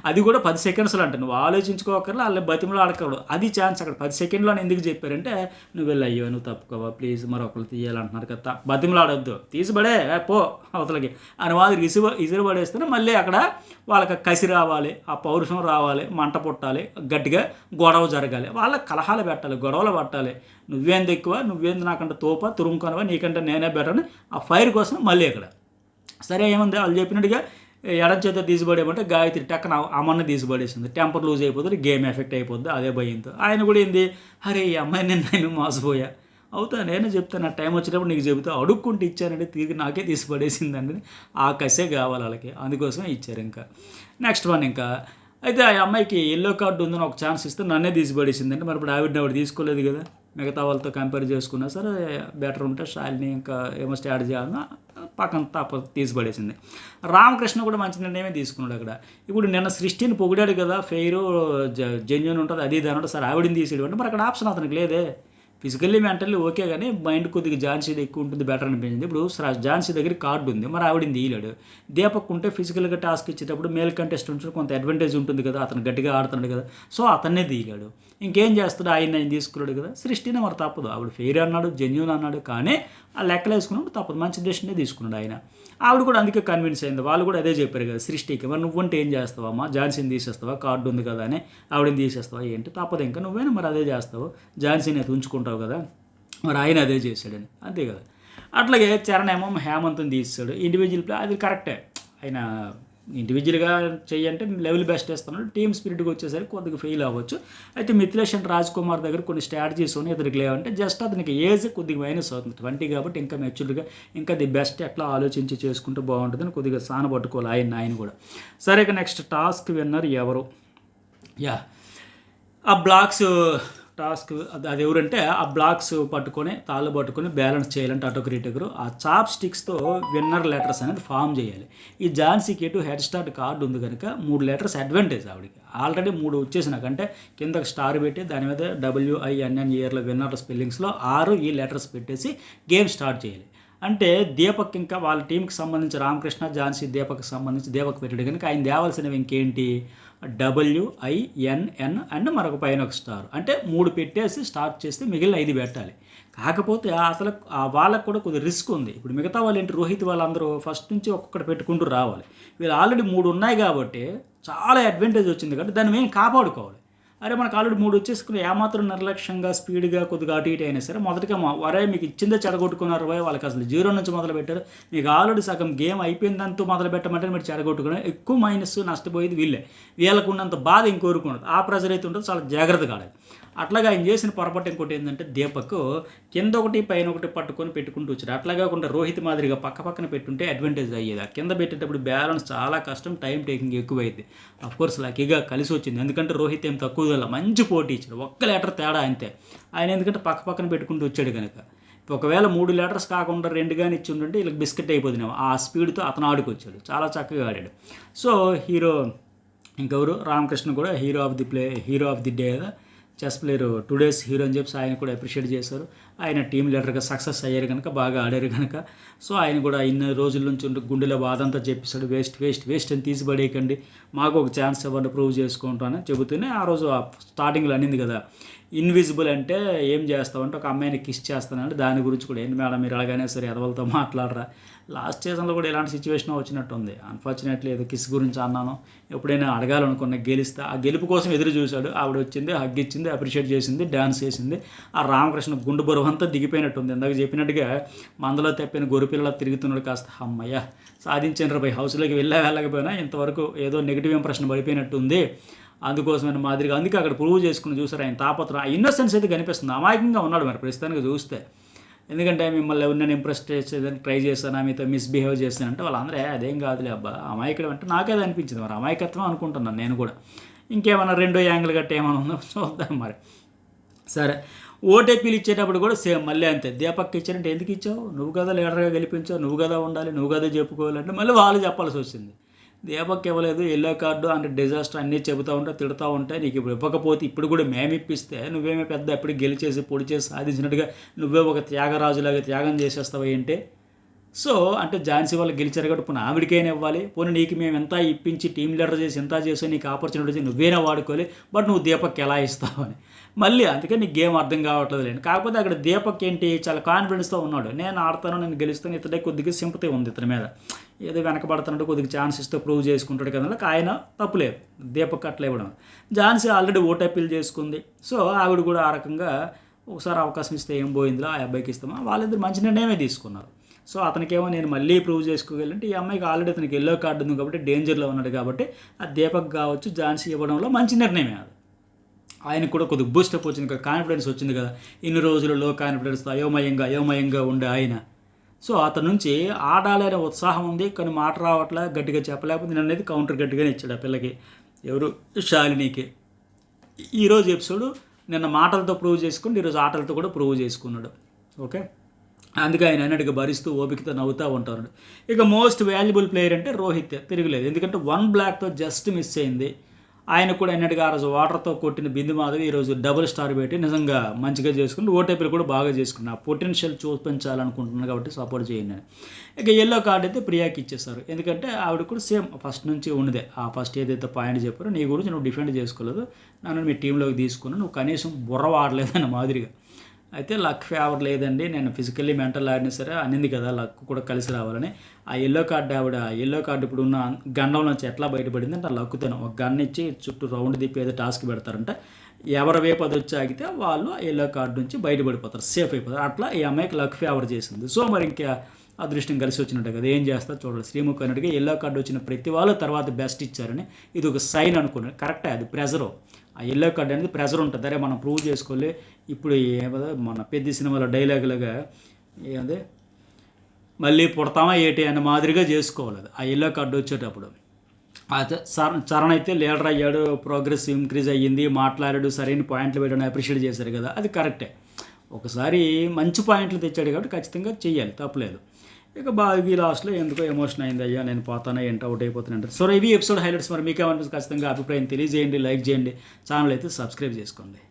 అది కూడా 10 సెకండ్స్లో అంటే నువ్వు ఆలోచించుకోకర్లా వాళ్ళ బతిమలో ఆడకూడదు, అది ఛాన్స్. అక్కడ 10 సెకండ్లో ఎందుకు చెప్పారంటే నువ్వు వెళ్ళి అయ్యో నువ్వు తప్పుకోవా ప్లీజ్ మరొకరు తీయాలంటున్నారు కదా, బతిమలో ఆడొద్దు, తీసిపడే పో అవతలకి అని వాళ్ళు ఇసురు పడేస్తేనే మళ్ళీ అక్కడ వాళ్ళకి కసి రావాలి, ఆ పౌరుషం రావాలి, మంట పుట్టాలి, గట్టిగా గొడవ జరగాలి, వాళ్ళకి కలహాలు పెట్టాలి, గొడవలు పట్టాలి. నువ్వేంది ఎక్కువ, నువ్వేంది నాకంటే తోప తురుముకొనవా, నీకంటే నేనే బెటర్ అని ఆ ఫైర్ కోసం మళ్ళీ ఇక్కడ. సరే ఏముంది వాళ్ళు చెప్పినట్టుగా ఎడం చేత తీసిపడేమంటే గాయత్రి టక్కన అమ్మని తీసిపడేసింది, టెంపర్ లూజ్ అయిపోతుంది, గేమ్ ఎఫెక్ట్ అయిపోద్ది అదే భయంతో. ఆయన కూడా ఏంది అరే ఈ అమ్మాయి నేను మోసపోయా, అవుతా నేనే చెప్తాను, నా టైం వచ్చినప్పుడు నీకు చెబుతా, అడుక్కుంటూ ఇచ్చానంటే తిరిగి నాకే తీసిపడేసిందండి, ఆ కసే కావాలి వాళ్ళకి, అందుకోసమే ఇచ్చారు. ఇంకా నెక్స్ట్ వన్ ఇంకా అయితే ఆ అమ్మాయికి ఎల్లో కార్డు ఉందని ఒక ఛాన్స్ ఇస్తే నన్నే తీసిపడేసిందంటే మరి ఇప్పుడు ఆవిడ తీసుకోలేదు కదా. మిగతా వాళ్ళతో కంపేర్ చేసుకున్నా సరే బెటర్ ఉంటే శాలిని ఇంకా ఏమో స్టార్ట్ చేయాలన్నా పక్కన తీసి పడేసింది. రామకృష్ణ కూడా మంచి నిర్ణయమే తీసుకున్నాడు అక్కడ. ఇప్పుడు నిన్న సృష్టిని పొగిడాడు కదా, ఫెయిర్ జెన్యూన్ ఉంటుంది అది ఇది అన్నాడు. సరే ఆవిడని తీసేయడం అంటే మరి అక్కడ ఆప్షన్ అతనికి లేదే. ఫిజికల్లీ మెంటల్లీ ఓకే, కానీ మైండ్ కొద్దిగా ఝాన్సీది ఎక్కువ ఉంటుంది, బెటర్ అనిపించింది. ఇప్పుడు ఝాన్సీ దగ్గర కార్డు ఉంది, మరి ఆవిడని తీయలేడు. దీపక్ ఉంటే ఫిజికల్గా టాస్క్ ఇచ్చేటప్పుడు మేల్ కంటెస్టెంట్స్ కొంత అడ్వాంటేజ్ ఉంటుంది కదా, అతను గట్టిగా ఆడుతున్నాడు కదా, సో అతన్నే తీయలేడు. ఇంకేం చేస్తాడు, ఆయన తీసుకున్నాడు కదా. సృష్టినే మరి తప్పదు, ఆవిడ ఫెయిర్ అన్నాడు, జెన్యూన్ అన్నాడు, కానీ ఆ లెక్కలు వేసుకున్నప్పుడు తప్పదు, మంచి డెసిషనే తీసుకున్నాడు ఆయన. ఆవిడ కూడా అందుకే కన్విన్స్ అయింది. వాళ్ళు కూడా అదే చెప్పారు కదా సృష్టికి, మరి నువ్వుంటే ఏం చేస్తావమ్మా, ఝాన్సీని తీసేస్తావా, కార్డు ఉంది కదా అని ఆవిడని తీసేస్తావా ఏంటి, తప్పదు ఇంకా నువ్వేనా మరి అదే చేస్తావు, ఝాన్సీని అయితే ఉంచుకుంటావు కదా, మరి ఆయన అదే చేశాడని, అంతే కదా. అట్లాగే చరణ్ ఏమో హేమంత్ని తీసాడు, ఇండివిజువల్ ప్లే అది కరెక్టే. ఆయన ఇండివిజువల్గా చెయ్యంటే లెవెల్ బెస్ట్ వేస్తున్నాడు, టీమ్ స్పిరిట్కి వచ్చేసరికి కొద్దిగా ఫెయిల్ అవ్వచ్చు. అయితే మిథిలేష్ అండ్ రాజ్ కుమార్ దగ్గర కొన్ని స్ట్రాటజీస్ ఉన్నాయి, ఇతనికి లేవంటే జస్ట్ అతనికి ఏజ్ కొద్దిగా మైనస్ అవుతుంది, 20 కాబట్టి ఇంకా మెచ్యూర్డ్గా ఇంకా ది బెస్ట్ ఎట్లా ఆలోచించి చేసుకుంటే బాగుంటుందని కొద్దిగా సాన పట్టుకోవాలి ఆయన కూడా. సరే ఇక నెక్స్ట్ టాస్క్ విన్నర్ ఎవరు, ఆ బ్లాక్స్ టాస్క్ అది ఎవరంటే ఆ బ్లాక్స్ పట్టుకొని తాళ్ళు పట్టుకొని బ్యాలెన్స్ చేయాలంటే అటోక్రిటికరు ఆ చాప్ స్టిక్స్తో విన్నర్ లెటర్స్ అనేది ఫామ్ చేయాలి. ఈ ఝాన్సీకి ఎటు హెడ్ స్టార్ట్ కార్డు ఉంది కనుక 3 లెటర్స్ అడ్వాంటేజ్ ఆవిడకి, ఆల్రెడీ 3 వచ్చేసినాకంటే కిందకి స్టార్ పెట్టి దాని మీద WINNERలో విన్నర్ స్పెల్లింగ్స్లో 6 ఈ లెటర్స్ పెట్టేసి గేమ్ స్టార్ట్ చేయాలి. అంటే దీపక్ ఇంకా వాళ్ళ టీంకి సంబంధించి రామకృష్ణ, ఝాన్సీ, దీపక్కి సంబంధించి దీపక్ పెట్టాడు కనుక ఆయన తేవాల్సినవి ఇంకేంటి, WINN అండ్ మరొక పైన ఒక స్టార్, అంటే 3 పెట్టేసి స్టార్ట్ చేస్తే మిగిలిన 5 పెట్టాలి. కాకపోతే అసలు వాళ్ళకు కూడా కొద్దిగా రిస్క్ ఉంది. ఇప్పుడు మిగతా వాళ్ళు ఏంటి, రోహిత్ వాళ్ళందరూ ఫస్ట్ నుంచి ఒక్కొక్కటి పెట్టుకుంటూ రావాలి, వీళ్ళు ఆల్రెడీ 3 ఉన్నాయి కాబట్టి చాలా అడ్వాంటేజ్ వచ్చింది కాబట్టి దాన్ని మేము కాపాడుకోవాలి. అరే మనకు ఆల్రెడీ 3 వచ్చేసుకుని ఏమాత్రం నిర్లక్ష్యంగా స్పీడ్గా కొద్దిగా అటు ఇటు అయినా సరే మొదటిగా వరే మీకు ఇచ్చిందే చెడగొట్టుకున్నారు, వాళ్ళకి అసలు 0 నుంచి మొదలు పెట్టారు, మీకు ఆల్రెడీ సగం గేమ్ అయిపోయిందంటూ మొదలు పెట్టమంటే మీరు చెడగొట్టుకున్నారు, ఎక్కువ మైనస్ నష్టపోయేది వీళ్ళకు ఉన్నంత బాధ ఇంకోరుకున్నది, ఆ ప్రెజర్ అయితే ఉంటుంది, చాలా జాగ్రత్తగా ఆడాలి. అట్లాగా ఆయన చేసిన పొరపాటు ఇంకోటి ఏంటంటే దీపక్ కింద ఒకటి పైన ఒకటి పట్టుకొని పెట్టుకుంటూ వచ్చాడు. అట్లా కాకుండా రోహిత్ మాదిరిగా పక్కన పెట్టుంటే అడ్వాంటేజ్ అయ్యేది. కింద పెట్టేటప్పుడు బ్యాలెన్స్ చాలా కష్టం, టైం టేకింగ్ ఎక్కువైంది. అఫ్కోర్స్ లక్కీగా కలిసి వచ్చింది, ఎందుకంటే రోహిత్ ఏం తక్కువ మంచి పోటీ ఇచ్చాడు, ఒక్క లెటర్ తేడా అంతే. ఆయన ఎందుకంటే పక్కన పెట్టుకుంటూ వచ్చాడు కనుక, ఒకవేళ 3 లెటర్స్ కాకుండా 2 కానీ ఇచ్చి ఉంటుంటే వీళ్ళకి బిస్కెట్ అయిపోతున్నాం. ఆ స్పీడ్తో అతను ఆడుకొచ్చాడు, చాలా చక్కగా ఆడాడు. సో హీరో ఇంకెవరు, రామకృష్ణ కూడా హీరో ఆఫ్ ది డే కదా, చెస్ ప్లేయర్ 2 days హీరో అని చెప్పి ఆయన కూడా అప్రిషియేట్ చేశారు. ఆయన టీం లీడర్గా సక్సెస్ అయ్యారు కనుక, బాగా ఆడారు కనుక, సో ఆయన కూడా ఇన్ని రోజుల నుంచి గుండెలో బాధ అంతా చెప్పేశాడు, వేస్ట్ అని తీసి పడేయకండి, మాకు ఒక ఛాన్స్ ఇవ్వండి, ప్రూవ్ చేసుకుంటానని చెబుతూనే ఆ రోజు స్టార్టింగ్లో అనింది కదా, ఇన్విజిబుల్ అంటే ఏం చేస్తామంటే ఒక అమ్మాయిని కిస్ చేస్తానంటే దాని గురించి కూడా ఏంటి మేడం మీరు అలాగైనా సరే ఎదవలతో మాట్లాడరా, లాస్ట్ సీజన్లో కూడా ఇలాంటి సిచ్యువేషన్ వచ్చినట్టు ఉంది. అన్ఫార్చునేట్లీ ఏదో కిస్ గురించి అన్నాను, ఎప్పుడైనా అడగాలనుకున్న గెలిస్తే ఆ గెలుపు కోసం ఎదురు చూశాడు, ఆవిడ వచ్చింది, హగ్ ఇచ్చింది, అప్రిషియేట్ చేసింది, డ్యాన్స్ చేసింది. ఆ రామకృష్ణ గుండు బరువు అంతా దిగిపోయినట్టుంది. ఇందాక చెప్పినట్టుగా మందలో తెప్పిన గొరిపిల్ల తిరుగుతున్నాడు, కాస్త అమ్మయ్య సాధించాను పై హౌస్లోకి వెళ్ళకపోయినా ఇంతవరకు ఏదో నెగిటివ్ ఇంప్రెషన్ పడిపోయినట్టుంది, అందుకోసమైన మాదిరిగా అందుకే అక్కడ ప్రూవ్ చేసుకుని చూసారు ఆయన తాపత్రం. ఆ ఇన్నోసెన్స్ అయితే కనిపిస్తుంది, అమాయకంగా ఉన్నాడు మరి ప్రస్తుతానికి చూస్తే. ఎందుకంటే మిమ్మల్ని ఎవరినైనా ఇంప్రెస్ చేసేదానికి ట్రై చేస్తాను, మీతో మిస్బిహేవ్ చేస్తానంటే వాళ్ళందరూ అదేం కాదులే అబ్బా అమాయకుడు అంటే నాకేది అనిపించింది, మరి అమాయకత్వం అనుకుంటున్నాను నేను కూడా. ఇంకేమన్నా 2వ యాంగిల్ గట్ట ఏమైనా ఉందో చూద్దాం మరి. సరే ఓటీపీలు ఇచ్చేటప్పుడు కూడా సేమ్ మళ్ళీ అంతే, దీపక్ ఇచ్చారంటే ఎందుకు ఇచ్చావు, నువ్వు కదా లీడర్గా గెలిపించావు, నువ్వు కదా ఉండాలి, నువ్వు కదా చెప్పుకోవాలంటే మళ్ళీ వాళ్ళు చెప్పాల్సి వచ్చింది. దీపక్ ఇవ్వలేదు, ఎల్లో కార్డు అంటే డిజాస్టర్ అన్నీ చెబుతూ ఉంటాయి, తిడుతూ ఉంటాయి, నీకు ఇప్పుడు ఇవ్వకపోతే ఇప్పుడు కూడా మేము ఇప్పిస్తే నువ్వేమీ పెద్ద ఎప్పుడు గెలిచేసి పొడి చేసి సాధించినట్టుగా నువ్వే ఒక త్యాగరాజులాగా త్యాగం చేసేస్తావు ఏంటి. సో అంటే ఝాన్సీ వాళ్ళు గెలిచారు కాబట్టి పోనీ ఆవిడికైనా ఇవ్వాలి, పోనీ నీకు మేము ఎంత ఇప్పించి టీం లీడర్ చేసి ఎంత చేసి నీకు ఆపర్చునిటీ చేసి నువ్వేనా వాడుకోవాలి, బట్ నువ్వు దీపక్ ఎలా ఇస్తావు అని. మళ్ళీ అందుకే నీకు గేమ్ అర్థం కావట్లేదు లేండి. కాకపోతే అక్కడ దీపక్ ఏంటి చాలా కాన్ఫిడెన్స్తో ఉన్నాడు, నేను ఆడతాను, నేను గెలుస్తాను, ఇతడే కొద్దిగా సింపతి ఉంది ఇతని మీద, ఏదో వెనకబడుతున్నట్టు కొద్దిగా ఛాన్స్ ఇస్తే ప్రూవ్ చేసుకుంటాడు కదా, ఆయన తప్పులేదు దీపక్ అట్లా ఇవ్వడం. ఝాన్సీ ఆల్రెడీ ఓటీపీలు చేసుకుంది, సో ఆవిడ కూడా ఆ రకంగా ఒకసారి అవకాశం ఇస్తే ఏం పోయిందిలో ఆ అబ్బాయికి ఇస్తామా, వాళ్ళిద్దరు మంచి నిర్ణయమే తీసుకున్నారు. సో అతనికేమో నేను మళ్ళీ ప్రూవ్ చేసుకోగలంటే ఈ అమ్మాయికి ఆల్రెడీ అతనికి ఎల్లో కార్డు ఉంది కాబట్టి డేంజర్లో ఉన్నాడు కాబట్టి ఆ దీపక్ కావచ్చు ఝాన్సీ ఇవ్వడంలో మంచి నిర్ణయమే అది. ఆయనకు కూడా కొద్దిగా బూస్టప్ వచ్చింది కదా, కాన్ఫిడెన్స్ వచ్చింది కదా, ఇన్ని రోజులు లో కాన్ఫిడెన్స్తో అయోమయంగా ఉండే ఆయన. సో అతని నుంచి ఆడాలనే ఉత్సాహం ఉంది, కానీ మాట రావట్లే, గట్టిగా చెప్పలేకపోతే నేను అనేది కౌంటర్ గట్టిగానే ఇచ్చాడు ఆ పిల్లకి, ఎవరు శాలినికి. ఈరోజు ఎపిసోడ్ నిన్న మాటలతో ప్రూవ్ చేసుకుని ఈరోజు ఆటలతో కూడా ప్రూవ్ చేసుకున్నాడు. ఓకే, అందుకే ఆయన అన్నట్టుగా భరిస్తూ ఓపికతో నవ్వుతూ ఉంటారు. ఇక మోస్ట్ వాల్యుబుల్ ప్లేయర్ అంటే రోహిత్, తిరగలేదు. ఎందుకంటే 1 బ్లాక్తో జస్ట్ మిస్ అయింది. ఆయన కూడా అన్నట్టుగా ఆ రోజు వాటర్తో కొట్టిన బిందు మాధవి ఈరోజు డబుల్ స్టార్ పెట్టి నిజంగా మంచిగా చేసుకుని ఓటీపీలు కూడా బాగా చేసుకున్నా. పొటెన్షియల్ చూపించాలనుకుంటున్నాను కాబట్టి సపోర్ట్ చేయండి అని. ఇక ఎల్లో కార్డ్ అయితే ప్రియాకి ఇచ్చేస్తారు. ఎందుకంటే ఆవిడ కూడా సేమ్ ఫస్ట్ నుంచి ఉన్నదే. ఆ ఫస్ట్ ఏదైతే పాయింట్ చెప్పారో నీ గురించి నువ్వు డిఫెండ్ చేసుకోలేదు, నన్ను మీ టీంలోకి తీసుకున్నావు, నువ్వు కనీసం బుర్ర వాడలేదన్న మాదిరిగా. అయితే లక్ ఫేవర్ లేదండి, నేను ఫిజికల్లీ మెంటల్ ఆడినా సరే అనింది కదా లక్ కూడా కలిసి రావాలని. ఆ ఎల్లో కార్డు ఎల్లో కార్డు ఇప్పుడు ఉన్న గండం నుంచి ఎట్లా బయటపడింది అంటే ఆ లక్కుతాను ఒక గన్ ఇచ్చి చుట్టూ రౌండ్ తిప్పి ఏదో టాస్క్ పెడతారంట. ఎవరి వైపు అది వచ్చి ఆగితే వాళ్ళు ఎల్లో కార్డు నుంచి బయటపడిపోతారు, సేఫ్ అయిపోతారు. అట్లా ఈ అమ్మాయికి లక్ ఫేవర్ చేసింది. సో మరి ఇంకా అదృష్టం కలిసి వచ్చినట్టు కదా, ఏం చేస్తా చూడాలి. శ్రీముఖ్ అన్నట్టుగా ఎల్లో కార్డు వచ్చిన ప్రతి వాళ్ళు తర్వాత బెస్ట్ ఇచ్చారని ఇది ఒక సైన్ అనుకున్నాను. కరెక్టే, అది ప్రెజరు. ఆ ఎల్లో కార్డ్ అనేది ప్రెజర్ ఉంటుంది. అరే మనం ప్రూవ్ చేసుకోలే. ఇప్పుడు మన పెద్ద సినిమాలో డైలాగులుగా ఏది మళ్ళీ పుడతామా ఏటి అన్న మాదిరిగా చేసుకోవాలి. ఆ ఎల్లో కార్డు వచ్చేటప్పుడు చరణ్ అయితే లీడర్ అయ్యాడు, ప్రోగ్రెస్ ఇంక్రీజ్ అయ్యింది, మాట్లాడాడు, సరైన పాయింట్లు పెట్టడం అప్రిషియేట్ చేశారు కదా, అది కరెక్టే. ఒకసారి మంచి పాయింట్లు తెచ్చాడు కాబట్టి ఖచ్చితంగా చెయ్యాలి, తప్పలేదు. ఇక బాగా లాస్ట్లో ఎందుకో ఎమోషన్ అయింది, అయ్యా నేను పోతానో ఏంటో అవుట్ అయిపోతున్నాను. సో ఇవి ఎపిసోడ్ హైలైట్స్. మరి మీకేమనిపిస్తుంది ఖచ్చితంగా అభిప్రాయం తెలియజేయండి, లైక్ చేయండి, ఛానల్ అయితే సబ్స్క్రైబ్ చేసుకోండి.